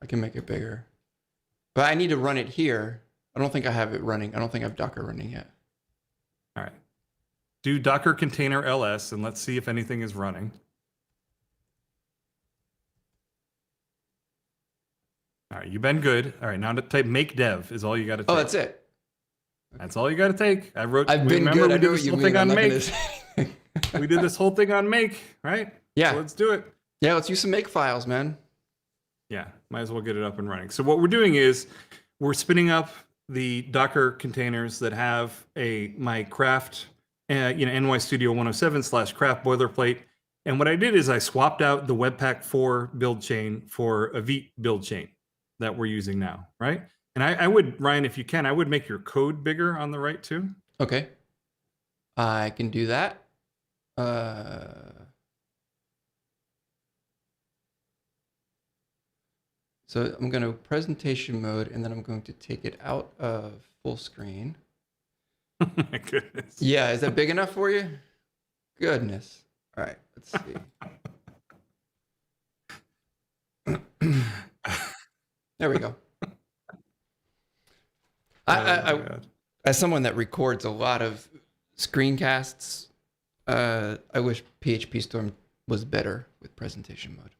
I can make it bigger, but I need to run it here. I don't think I have it running. I don't think I have Docker running yet. All right. Do Docker container ls and let's see if anything is running. All right, you've been good. All right, now to type make dev is all you got to take. Oh, that's it. That's all you got to take. I've been remember good. we I did know what this you whole mean. thing I'm on not make. gonna say- We did this whole thing on make, right? Yeah. So let's do it. Yeah. Let's use some make files, man. Yeah, might as well get it up and running. So what we're doing is we're spinning up the Docker containers that have my craft, NY Studio 107/craft boilerplate. And what I did is I swapped out the Webpack 4 build chain for a Vite build chain that we're using now, right? And I would, Ryan, if you can, I would make your code bigger on the right too. Okay. I can do that. So I'm going to presentation mode, and then I'm going to take it out of full screen. Oh my goodness. Yeah, is that big enough for you? Goodness. All right, let's see. There we go. As someone that records a lot of screencasts, I wish PHP Storm was better with presentation mode.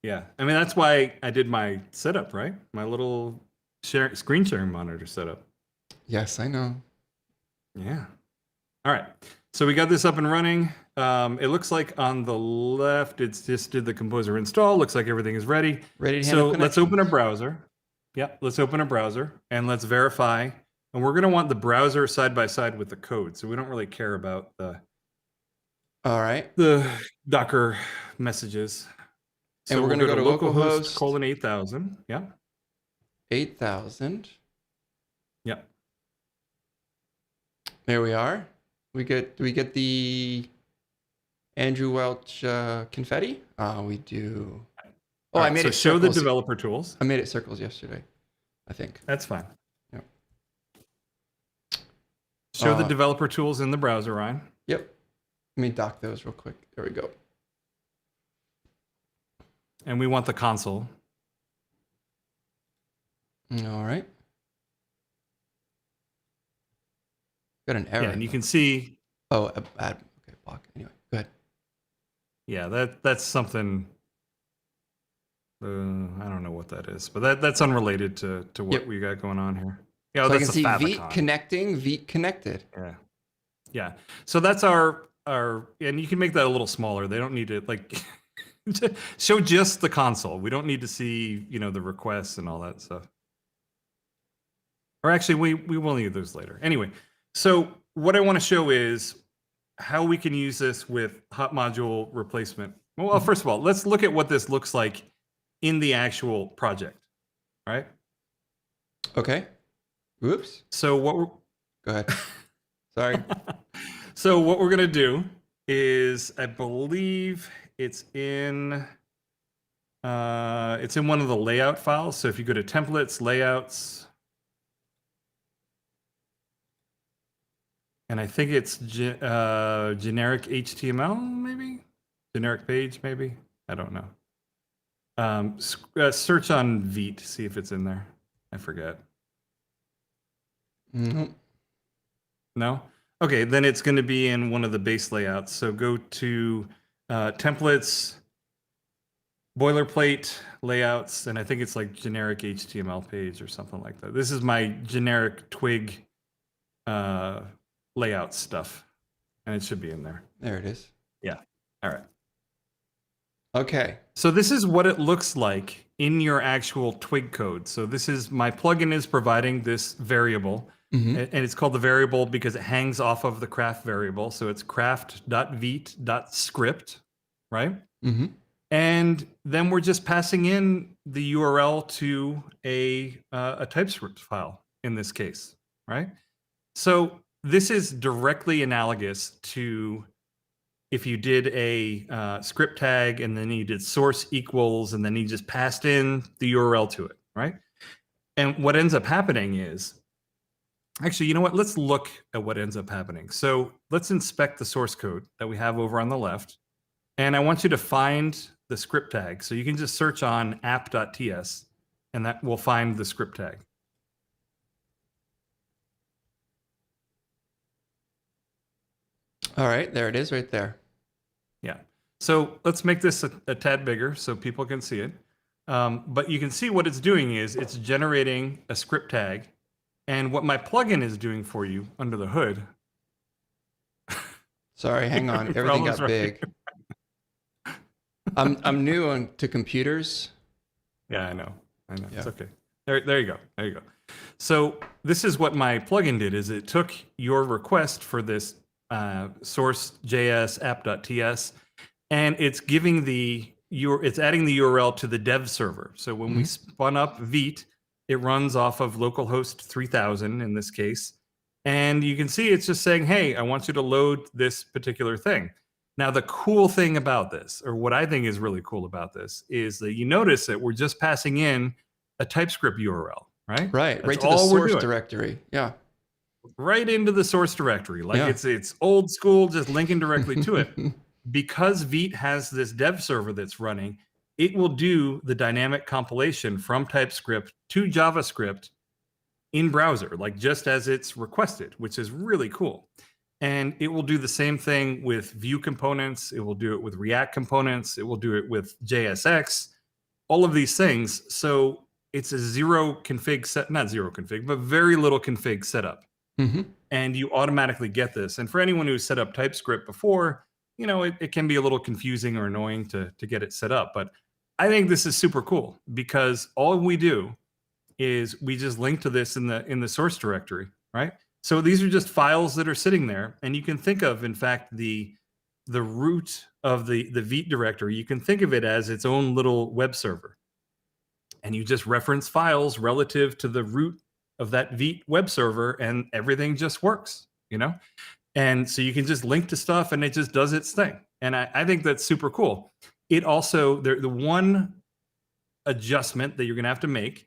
Yeah, I mean, that's why I did my setup, right? My little screen sharing monitor setup. Yes, I know. Yeah. All right. So we got this up and running. It looks like on the left, it's just did the Composer install. Looks like everything is ready. Ready to So handle let's open a browser. Yep, let's open a browser and let's verify. And we're going to want the browser side by side with the code. So we don't really care about All right. the Docker messages. And So we're gonna go to localhost :8000. Yeah. 8,000. Yep. There we are. Do we get the Andrew Welch confetti? We do. Oh, All I right, made so it show the circles. developer tools. I made it circles yesterday, I think. That's fine. Yep. Show the developer tools in the browser, Ryan. Yep. Let me dock those real quick. There we go. And we want the console. All right. Got an error. Yeah, and you can see, Oh, add. Okay, block. Anyway, go ahead. yeah, that's something. I don't know what that is, but that's unrelated to what Yep. we got going on here. Yeah, So I that's can see a Vite favicon. connecting, Vite connected. Yeah, yeah. So that's our, and you can make that a little smaller. They don't need to like show just the console. We don't need to see, the requests and all that stuff. Or actually, we will need those later. Anyway, so what I want to show is how we can use this with hot module replacement. Well, first of all, let's look at what this looks like in the actual project, right? Okay. Whoops. So what we're Go ahead. Sorry. So what we're gonna do is, I believe it's in one of the layout files. So if you go to templates, layouts, and I think it's generic HTML, maybe generic page, maybe, I don't know. Search on Vite, see if it's in there. I forget. Mhm. No? Okay, then it's going to be in one of the base layouts. So go to templates, boilerplate layouts, and I think it's like generic HTML page or something like that. This is my generic Twig layout stuff, and it should be in there. There it is. Yeah. All right. Okay. So this is what it looks like in your actual Twig code. So this is my plugin is providing this variable, Mhm. and it's called the variable because it hangs off of the craft variable. So it's craft.vite.script, right? Mm-hmm. And then we're just passing in the URL to a TypeScript file in this case, right? So this is directly analogous to if you did a script tag and then you did source equals and then you just passed in the URL to it, right? And what ends up happening is, actually, you know what? Let's look at what ends up happening. So let's inspect the source code that we have over on the left. And I want you to find the script tag. So you can just search on app.ts and that will find the script tag. All right, there it is right there. Yeah. So let's make this a tad bigger so people can see it. But you can see what it's doing is it's generating a script tag. And what my plugin is doing for you under the hood. Sorry, hang on. Everything got big. I'm new to computers. Yeah, I know. Yeah. It's okay. There you go. There you go. So this is what my plugin did is it took your request for this source.js app.ts and it's giving it's adding the URL to the dev server. So when we spun up Vite, it runs off of localhost 3000 in this case. And you can see it's just saying, hey, I want you to load this particular thing. Now, the cool thing about this, or what I think is really cool about this, is that you notice that we're just passing in a TypeScript URL, right? Right, right to the source directory. Yeah. Right into the source directory. Like it's old school, just linking directly to it. Because Vite has this dev server that's running, it will do the dynamic compilation from TypeScript to JavaScript in browser, like just as it's requested, which is really cool. And it will do the same thing with Vue components. It will do it with React components. It will do it with JSX, all of these things. So it's a not zero config, but very little config setup. Mm-hmm. And you automatically get this. And for anyone who's set up TypeScript before, you know, it can be a little confusing or annoying to get it set up. But I think this is super cool because all we do is we just link to this in the source directory, right? So these are just files that are sitting there, and you can think of, in fact, the root of the Vite directory. You can think of it as its own little web server, and you just reference files relative to the root of that Vite web server, and everything just works, you know. And so you can just link to stuff, and it just does its thing. And I think that's super cool. It also the one adjustment that you're going to have to make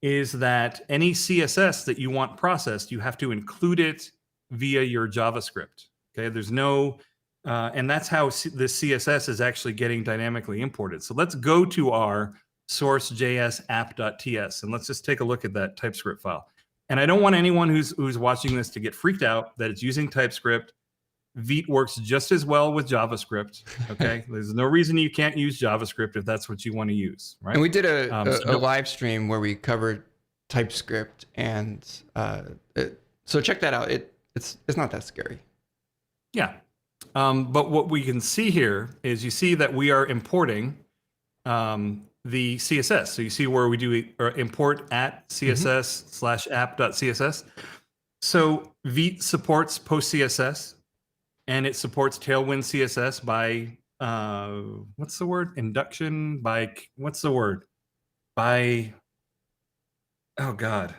is that any CSS that you want processed, you have to include it via your JavaScript. Okay, there's no, and that's how the CSS is actually getting dynamically imported. So let's go to our source.js app.ts and let's just take a look at that TypeScript file. And I don't want anyone who's watching this to get freaked out that it's using TypeScript. Vite works just as well with JavaScript. Okay, there's no reason you can't use JavaScript if that's what you want to use, right? And we did a live stream where we covered TypeScript, and so check that out. It's not that scary. Yeah, but what we can see here is you see that we are importing the CSS. So you see where we do import at CSS / app.css. So Vite supports post CSS. And it supports Tailwind CSS by, what's the word? Induction by, what's the word? By, oh God.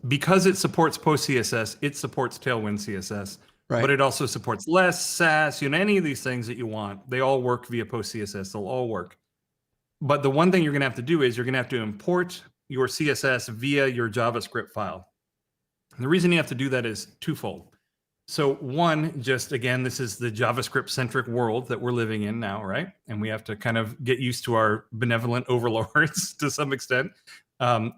Because it supports Post CSS, it supports Tailwind CSS. Right. But it also supports less, Sass, you know, any of these things that you want. They all work via Post CSS. They'll all work. But the one thing you're going to have to do is you're going to have to import your CSS via your JavaScript file. And the reason you have to do that is twofold. So one, just again, this is the JavaScript-centric world that we're living in now, right? And we have to kind of get used to our benevolent overlords to some extent,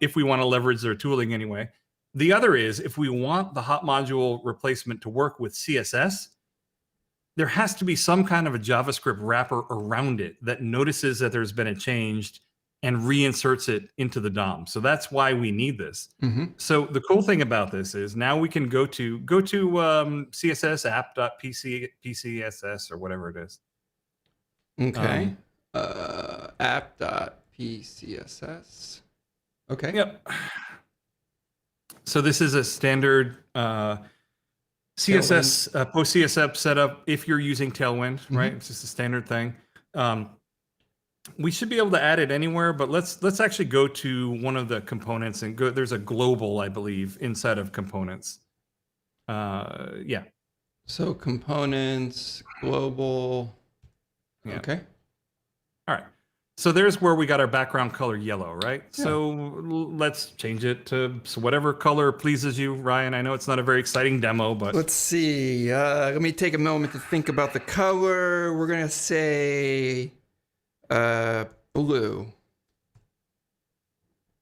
if we want to leverage their tooling anyway. The other is, if we want the hot module replacement to work with CSS, there has to be some kind of a JavaScript wrapper around it that notices that there's been a change and reinserts it into the DOM. So that's why we need this. So the cool thing about this is now we can go to CSS app.pcss or whatever it is. Okay. App.pcss. Okay. Yep. So this is a standard CSS post CSS setup if you're using Tailwind, right? It's just a standard thing. We should be able to add it anywhere, but let's actually go to one of the components and go. There's a global, I believe, inside of components. Yeah. So components, global. Yeah. Okay. All right. So there's where we got our background color yellow, right? Yeah. So let's change it to whatever color pleases you, Ryan. I know it's not a very exciting demo, but let's see. Let me take a moment to think about the color. We're gonna say blue.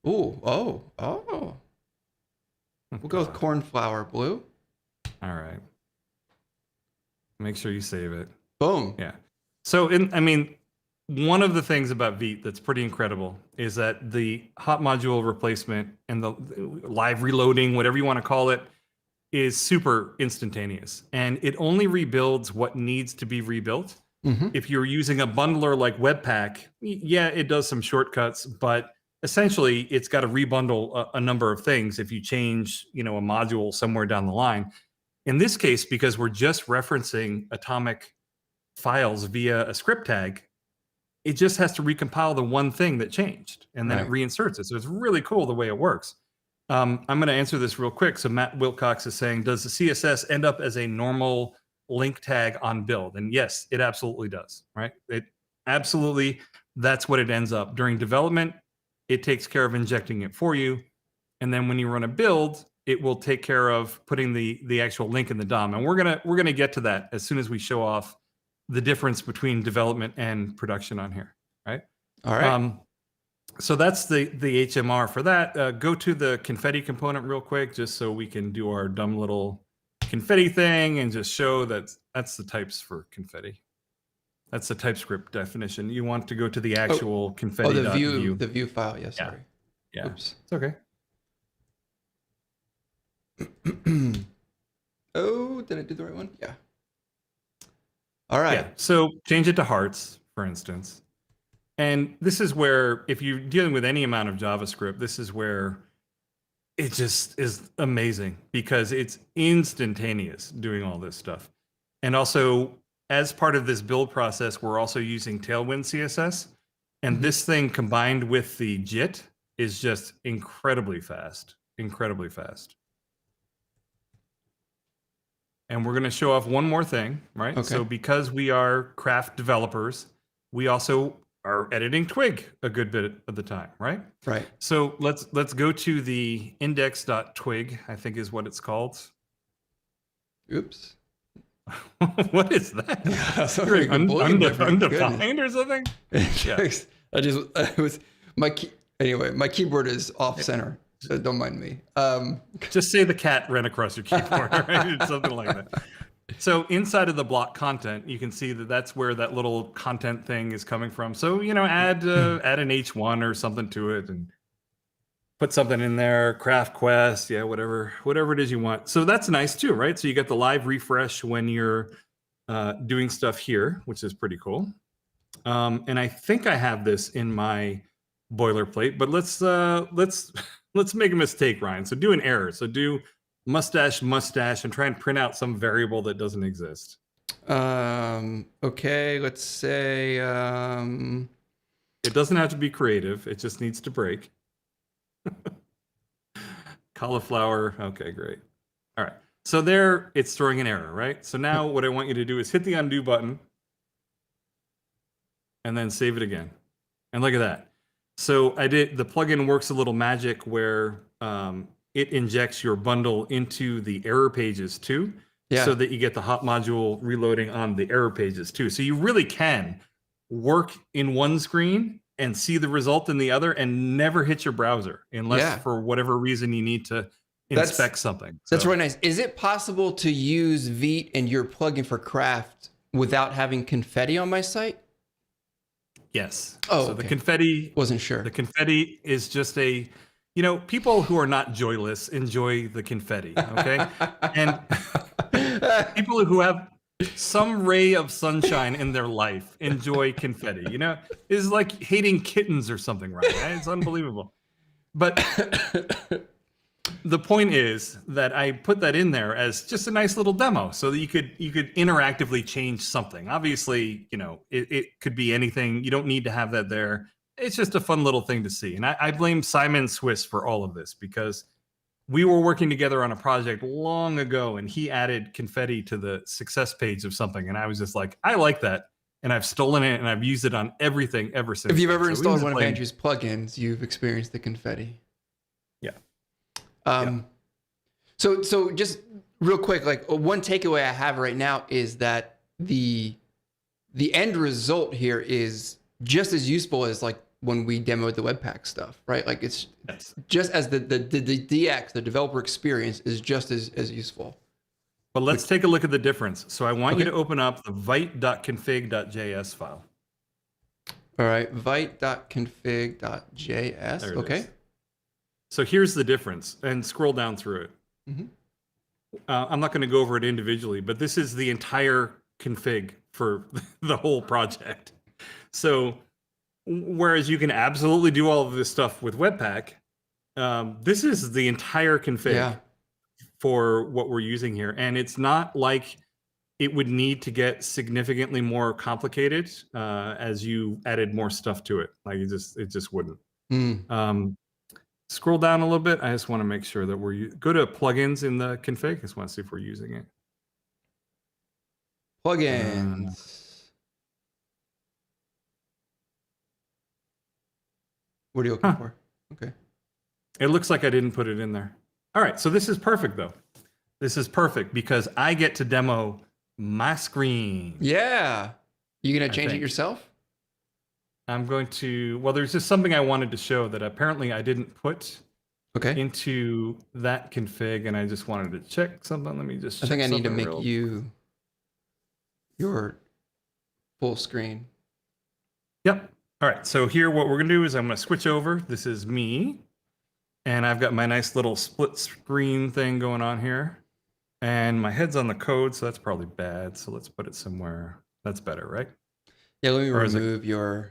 Ooh, oh. We'll go with cornflower blue. All right. Make sure you save it. Boom. Yeah. So one of the things about Vite that's pretty incredible is that the hot module replacement and the live reloading, whatever you want to call it, is super instantaneous. And it only rebuilds what needs to be rebuilt. If you're using a bundler like Webpack, yeah, it does some shortcuts, but essentially it's got to rebundle a number of things if you change, a module somewhere down the line. In this case, because we're just referencing atomic files via a script tag, it just has to recompile the one thing that changed, and then it reinserts it. So it's really cool the way it works. I'm going to answer this real quick. So Matt Wilcox is saying, does the CSS end up as a normal link tag on build? And yes, it absolutely does, right? It absolutely, that's what it ends up. During development, it takes care of injecting it for you. And then when you run a build, it will take care of putting the actual link in the DOM. And we're gonna get to that as soon as we show off the difference between development and production on here, right? All right. So that's the HMR for that. Go to the confetti component real quick, just so we can do our dumb little confetti thing and just show that that's the types for confetti. That's the TypeScript definition. You want to go to the actual confetti. The view file. Yes. Yeah. Sorry. Yeah. Oops. It's okay. Oh, did I do the right one? Yeah. All right. Yeah. So change it to hearts, for instance. And this is where, if you're dealing with any amount of JavaScript, this is where it just is amazing because it's instantaneous doing all this stuff. And also, as part of this build process, we're also using Tailwind CSS. And this thing combined with the JIT is just incredibly fast, incredibly fast. And we're going to show off one more thing, right? Okay. So because we are craft developers, we also are editing Twig a good bit of the time, right? Right. So let's go to the index.twig, I think is what it's called. Oops. What is that? Yeah, undefined or something? Yeah. My keyboard is off center. So don't mind me. Just say the cat ran across your keyboard, right? Something like that. So inside of the block content, you can see that that's where that little content thing is coming from. So, add an H1 or something to it and put something in there, CraftQuest, yeah, whatever it is you want. So that's nice too, right? So you get the live refresh when you're doing stuff here, which is pretty cool. And I think I have this in my boilerplate, but let's make a mistake, Ryan. So do an error. So do mustache and try and print out some variable that doesn't exist. Okay, let's say it doesn't have to be creative. It just needs to break. Cauliflower. Okay, great. All right. So there it's throwing an error, right? So now what I want you to do is hit the undo button and then save it again. And look at that. So the plugin works a little magic where it injects your bundle into the error pages too, so that you get the hot module reloading on the error pages too. So you really can work in one screen and see the result in the other and never hit your browser unless for whatever reason you need to inspect something. That's really nice. Is it possible to use Vite and your plugin for craft without having confetti on my site? Yes. Oh, so okay. the confetti Wasn't sure. The confetti is just a, people who are not joyless enjoy the confetti, okay? And people who have some ray of sunshine in their life enjoy confetti. It's like hating kittens or something, right? It's unbelievable. But the point is that I put that in there as just a nice little demo so that you could interactively change something. Obviously, it could be anything. You don't need to have that there. It's just a fun little thing to see. And I blame Simon Swiss for all of this because we were working together on a project long ago and he added confetti to the success page of something. And I was just like, I like that. And I've stolen it and I've used it on everything ever since. If you've ever installed one of Andrew's plugins, you've experienced the confetti. Yeah. So just real quick, like one takeaway I have right now is that the end result here is just as useful as like when we demoed the Webpack stuff, right? Like it's just as the DX, the developer experience is just as useful. But let's take a look at the difference. So I want you to open up the vite.config.js file. All right, vite.config.js. Okay. Is. So here's the difference, and scroll down through it. Mm-hmm. I'm not going to go over it individually, but this is the entire config for the whole project. So whereas you can absolutely do all of this stuff with Webpack, this is the entire config for what we're using here. And it's not like it would need to get significantly more complicated as you added more stuff to it. Like it just wouldn't. Scroll down a little bit. I just want to make sure that go to plugins in the config. I just want to see if we're using it. Plugins. What are you looking for? Okay. It looks like I didn't put it in there. All right. So this is perfect though. This is perfect because I get to demo my screen. Yeah. You going to change it yourself? I'm going to, there's just something I wanted to show that apparently I didn't put into that config, and I just wanted to check something. Let me just check. I think I need to make you your full screen. Yep. All right. So here, what we're going to do is I'm going to switch over. This is me, and I've got my nice little split screen thing going on here, and my head's on the code, so that's probably bad. So let's put it somewhere. That's better, right? Yeah. Let me remove your.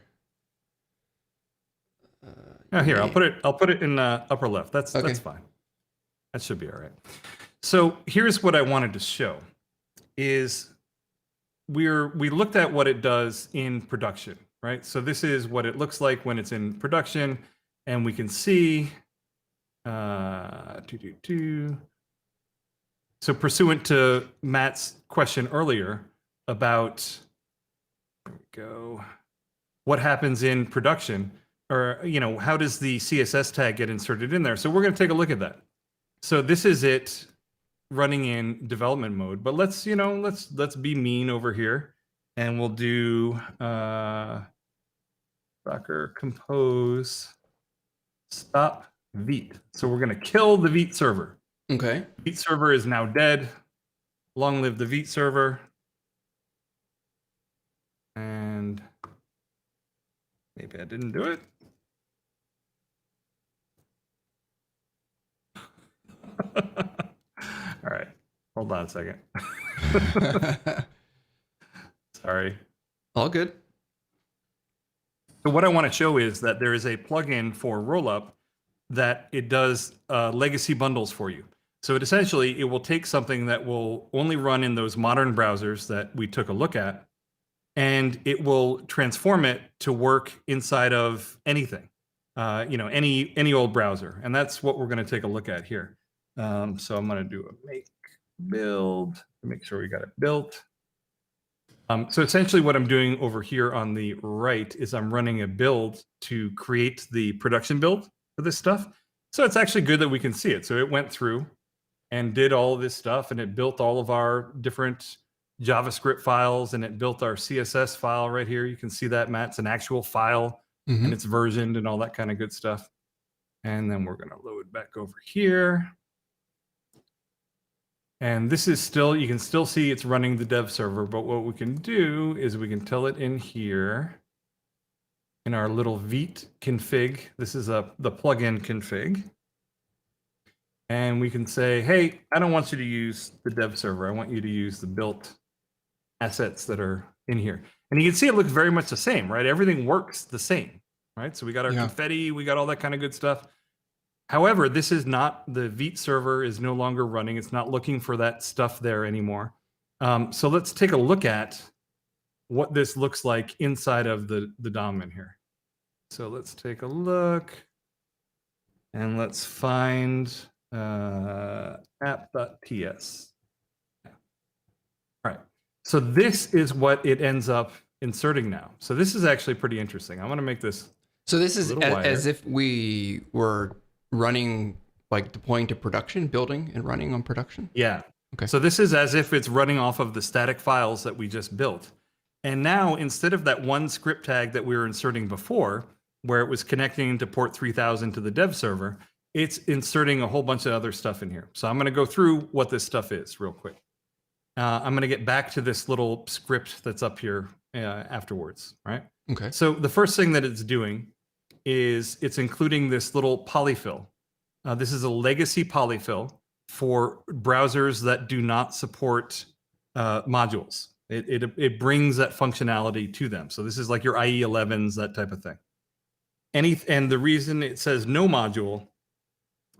Here, I'll put it in upper left. That's fine. That should be all right. So here's what I wanted to show is we looked at what it does in production, right? So this is what it looks like when it's in production, and we can see so pursuant to Matt's question earlier about what happens in production. Or, how does the CSS tag get inserted in there? So we're going to take a look at that. So this is it running in development mode, but let's be mean over here, and we'll do Docker compose stop Vite. So we're going to kill the Vite server. Okay. Vite server is now dead. Long live the Vite server. And maybe I didn't do it. All right, hold on a second. Sorry. All good. So what I want to show is that there is a plugin for Rollup that it does legacy bundles for you. So it will take something that will only run in those modern browsers that we took a look at, and it will transform it to work inside of anything, any old browser. And that's what we're going to take a look at here. So I'm going to do a make build to make sure we got it built. So essentially what I'm doing over here on the right is I'm running a build to create the production build for this stuff. So it's actually good that we can see it. So it went through and did all of this stuff, and it built all of our different JavaScript files, and it built our CSS file right here. You can see that, Matt. It's an actual file, and it's versioned and all that kind of good stuff. And then we're going to load back over here. And this is still, you can still see it's running the dev server, but what we can do is we can tell it in here in our little Vite config. This is the plugin config. And we can say, hey, I don't want you to use the dev server. I want you to use the built assets that are in here. And you can see it looks very much the same, right? Everything works the same, right? So we got our confetti, we got all that kind of good stuff. However, this is not, the Vite server is no longer running. It's not looking for that stuff there anymore. So let's take a look at what this looks like inside of the DOM in here. So let's take a look and let's find app.ts. All right. So this is what it ends up inserting now. So this is actually pretty interesting. I want to make this. So this is as if we were running, like deploying to production, building and running on production? Yeah. Okay. So this is as if it's running off of the static files that we just built. And now instead of that one script tag that we were inserting before, where it was connecting to port 3000 to the dev server, it's inserting a whole bunch of other stuff in here. So I'm going to go through what this stuff is real quick. I'm going to get back to this little script that's up here afterwards, right? Okay. So the first thing that it's doing is it's including this little polyfill. This is a legacy polyfill for browsers that do not support modules. It brings that functionality to them. So this is like your IE11s, that type of thing. And the reason it says no module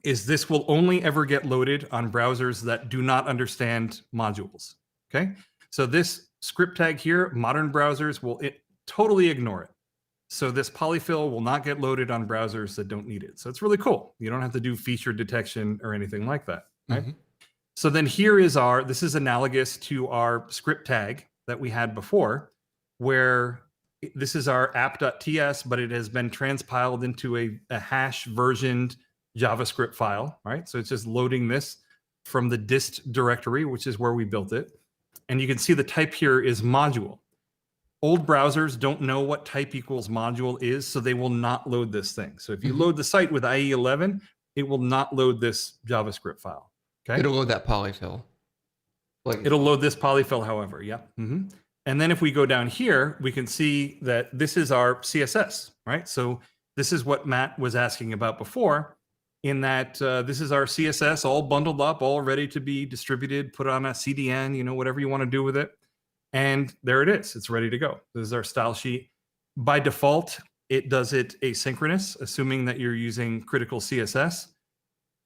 is this will only ever get loaded on browsers that do not understand modules, okay? So this script tag here, modern browsers will totally ignore it. So this polyfill will not get loaded on browsers that don't need it. So it's really cool. You don't have to do feature detection or anything like that, right? Mm-hmm. So then here is this is analogous to our script tag that we had before, where this is our app.ts, but it has been transpiled into a hash versioned JavaScript file, right? So it's just loading this from the dist directory, which is where we built it. And you can see the type here is module. Old browsers don't know what type equals module is, so they will not load this thing. So if you load the site with IE11, it will not load this JavaScript file. Okay. It'll load that polyfill. It'll load this polyfill, however, yeah. Mm-hmm. And then if we go down here, we can see that this is our CSS, right? So this is what Matt was asking about before, in that this is our CSS all bundled up, all ready to be distributed, put on a CDN, you know, whatever you want to do with it. And there it is. It's ready to go. This is our style sheet. By default, it does it asynchronous, assuming that you're using critical CSS.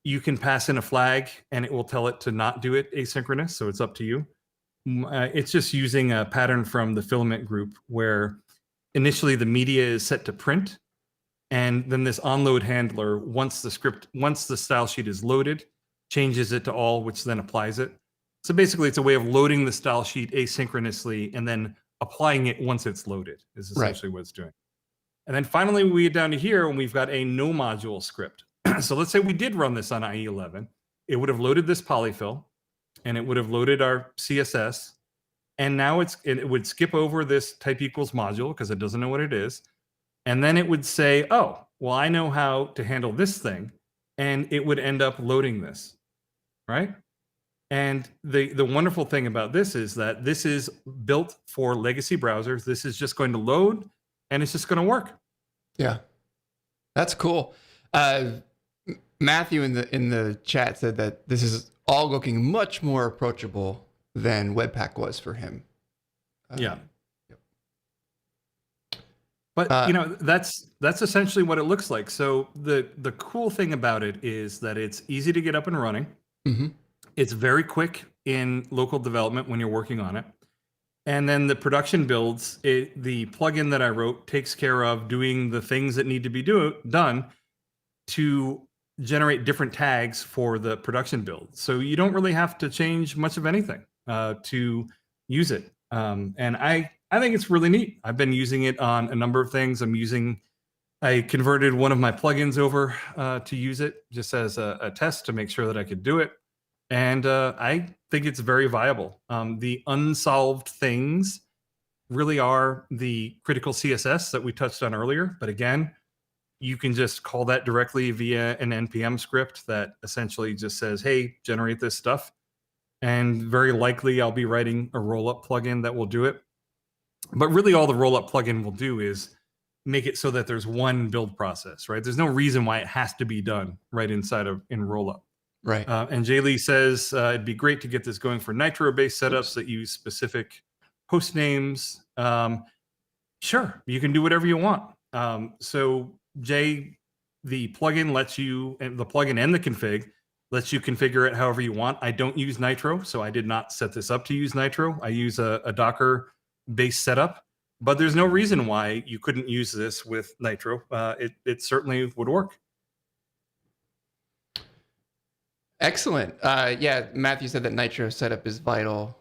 You can pass in a flag and it will tell it to not do it asynchronous. So it's up to you. It's just using a pattern from the filament group where initially the media is set to print. And then this onload handler, once the style sheet is loaded, changes it to all, which then applies it. So basically it's a way of loading the style sheet asynchronously and then applying it once it's loaded is essentially what it's doing. And then finally we get down to here and we've got a no module script. So let's say we did run this on IE11. It would have loaded this polyfill and it would have loaded our CSS. And now it would skip over this type equals module because it doesn't know what it is. And then it would say, oh, well, I know how to handle this thing. And it would end up loading this, right? And the wonderful thing about this is that this is built for legacy browsers. This is just going to load and it's just going to work. Yeah, that's cool. Matthew in the chat said that this is all looking much more approachable than Webpack was for him. Yeah. But you know, that's essentially what it looks like. So the cool thing about it is that it's easy to get up and running. Mm-hmm. It's very quick in local development when you're working on it. And then the production builds, the plugin that I wrote takes care of doing the things that need to be done to generate different tags for the production build. So you don't really have to change much of anything to use it. And I think it's really neat. I've been using it on a number of things. I converted one of my plugins over to use it just as a test to make sure that I could do it. And I think it's very viable. The unsolved things really are the critical CSS that we touched on earlier. But again, you can just call that directly via an NPM script that essentially just says, hey, generate this stuff. and very likely I'll be writing a rollup plugin that will do it. But really, all the rollup plugin will do is make it so that there's one build process, right? There's no reason why it has to be done right inside of in rollup. Right. And Jay Lee says it'd be great to get this going for Nitro-based setups that use specific host names. Sure, you can do whatever you want. So Jay, the plugin lets you, and the plugin and the config lets you configure it however you want. I don't use Nitro, so I did not set this up to use Nitro. I use a Docker-based setup, but there's no reason why you couldn't use this with Nitro. It certainly would work. Excellent. Yeah, Matthew said that Nitro setup is vital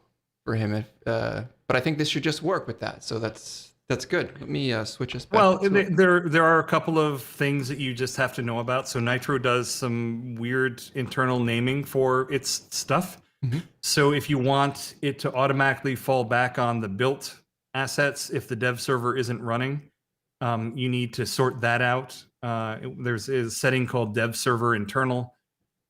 for him. But I think this should just work with that. So that's good. Let me switch us back. Well, there are a couple of things that you just have to know about. So Nitro does some weird internal naming for its stuff. Mm-hmm. So if you want it to automatically fall back on the built assets if the dev server isn't running, you need to sort that out. There's a setting called dev server internal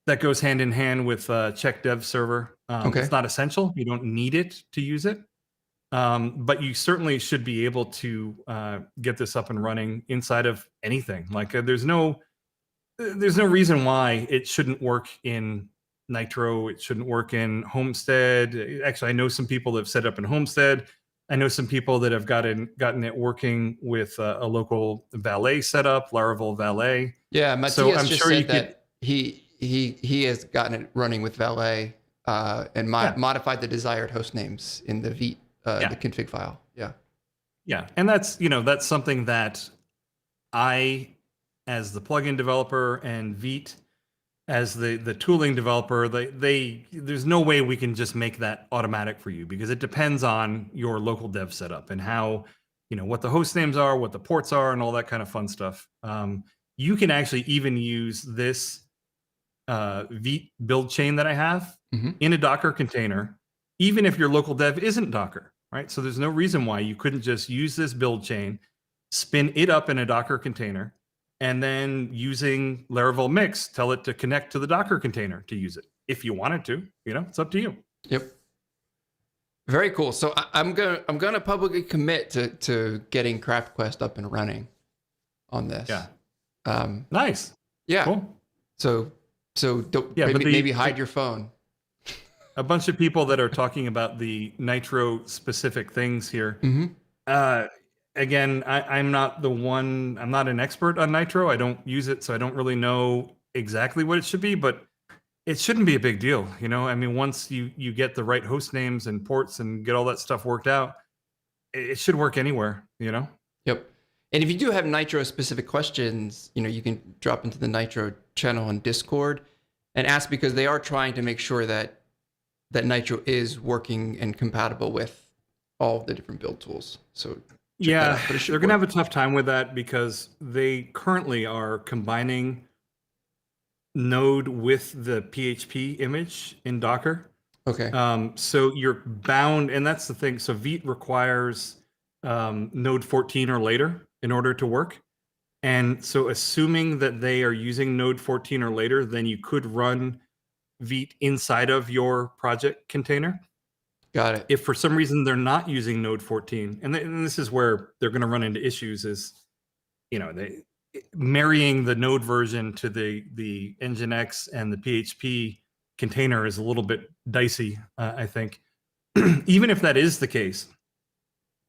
that goes hand in hand with check dev server. Okay. It's not essential. You don't need it to use it. But you certainly should be able to get this up and running inside of anything. Like there's no reason why it shouldn't work in Nitro. It shouldn't work in Homestead. Actually, I know some people that have set up in Homestead. I know some people that have gotten it working with a local Valet setup, Laravel Valet. Yeah, Matthias so I'm just sure said that he has gotten it running with Valet and modified the desired host names in the Vite the config file. Yeah, and that's something that I, as the plugin developer, and Vite as the tooling developer, there's no way we can just make that automatic for you, because it depends on your local dev setup and how, what the host names are, what the ports are, and all that kind of fun stuff. You can actually even use this Vite build chain that I have in a Docker container, even if your local dev isn't Docker, right? So there's no reason why you couldn't just use this build chain, spin it up in a Docker container, and then using Laravel Mix, tell it to connect to the Docker container to use it. If you wanted to, it's up to you. Yep. Very cool. So I'm gonna publicly commit to getting CraftQuest up and running on this. Yeah. Nice. Yeah. Cool. So don't maybe hide your phone. A bunch of people that are talking about the Nitro specific things here. Again, I'm not an expert on Nitro. I don't use it, so I don't really know exactly what it should be, but it shouldn't be a big deal. I mean, once you get the right host names and ports and get all that stuff worked out, it should work anywhere, Yep. And if you do have Nitro specific questions, you can drop into the Nitro channel on Discord and ask, because they are trying to make sure that Nitro is working and compatible with all of the different build tools. So yeah, they're going to have a tough time with that, because they currently are combining Node with the PHP image in Docker. Okay. So you're bound, and that's the thing. So Vite requires Node 14 or later in order to work. And so assuming that they are using Node 14 or later, then you could run Vite inside of your project container. Got it. If for some reason they're not using Node 14, and this is where they're going to run into issues, is they marrying the Node version to the Nginx and the PHP container is a little bit dicey. I think even if that is the case,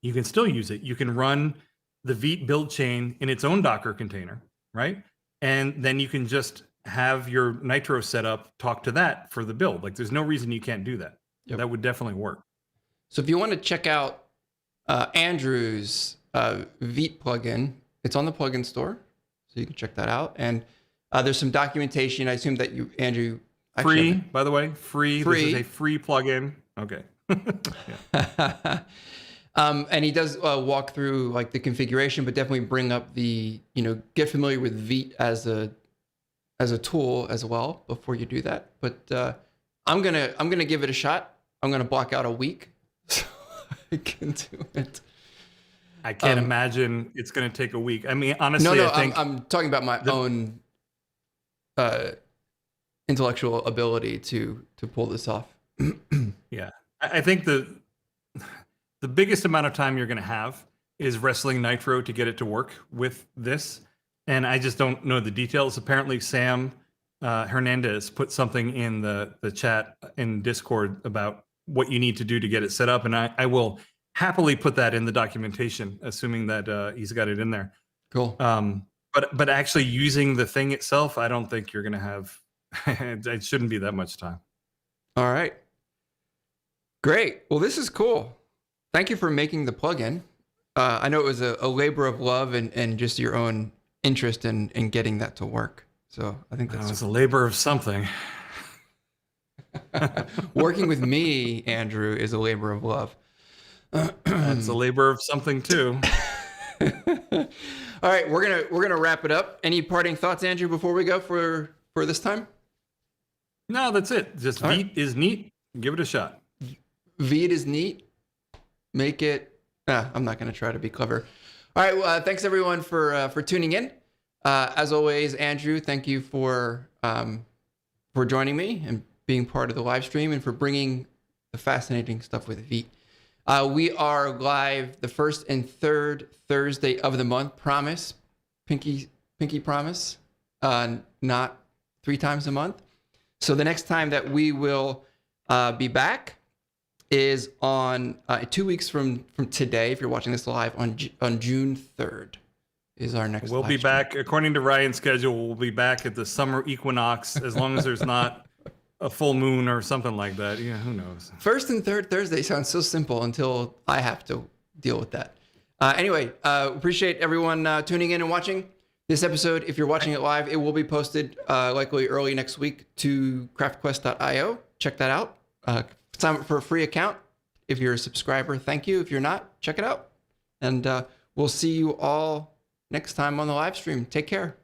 you can still use it. You can run the Vite build chain in its own Docker container, right? And then you can just have your Nitro setup talk to that for the build. Like, there's no reason you can't do that. Yep. That would definitely work. So if you want to check out Andrew's Vite plugin, it's on the plugin store, so you can check that out. And there's some documentation. I assume that Andrew, free, by the way, free. This is a free plugin. Okay. And he does walk through like the configuration, but definitely bring up the get familiar with Vite as a tool as well before you do that. But I'm gonna give it a shot. I'm gonna block out a week so I can do it. I can't imagine it's gonna take a week. I mean, honestly, I think I'm talking about my own intellectual ability to pull this off. Yeah. I think the biggest amount of time you're going to have is wrestling Nitro to get it to work with this. And I just don't know the details. Apparently, Sam Hernandez put something in the chat in Discord about what you need to do to get it set up. And I will happily put that in the documentation, assuming that he's got it in there. Cool. But actually using the thing itself, I don't think you're going to have, it shouldn't be that much time. All right. Great. Well, this is cool. Thank you for making the plugin. I know it was a labor of love and just your own interest in getting that to work. So I think that's It's a labor of something. working with me, Andrew, is a labor of love. It's a labor of something too. All right, we're gonna wrap it up. Any parting thoughts, Andrew, before we go for this time? No, that's it. Just All Vite right. is neat. Give it a shot. Vite is neat. Make it. I'm not gonna try to be clever. All right. Well, thanks everyone for tuning in. As always, Andrew, thank you for joining me and being part of the live stream and for bringing the fascinating stuff with Vite. We are live the first and third Thursday of the month. Promise, pinky promise. Not 3 times a month. So the next time that we will be back is on 2 weeks from today. If you're watching this live on June 3rd, is our next. We'll live be stream. back according to Ryan's schedule. We'll be back at the summer equinox as long as there's not a full moon or something like that. Yeah, who knows? First and third Thursday sounds so simple until I have to deal with that. Anyway, appreciate everyone tuning in and watching this episode. If you're watching it live, it will be posted likely early next week to craftquest.io. Check that out. Sign up for a free account. If you're a subscriber, thank you. If you're not, check it out. And we'll see you all next time on the live stream. Take care.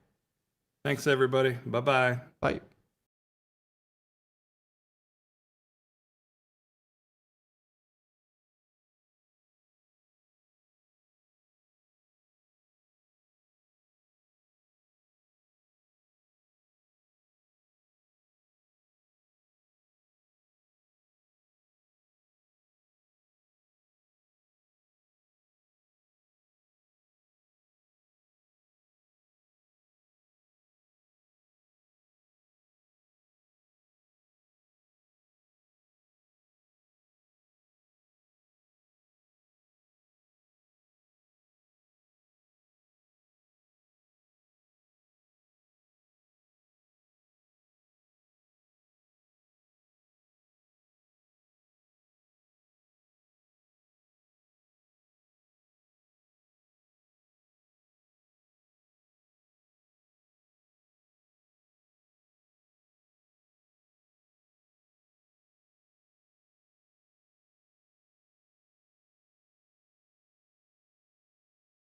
Thanks, everybody. Bye-bye. Bye.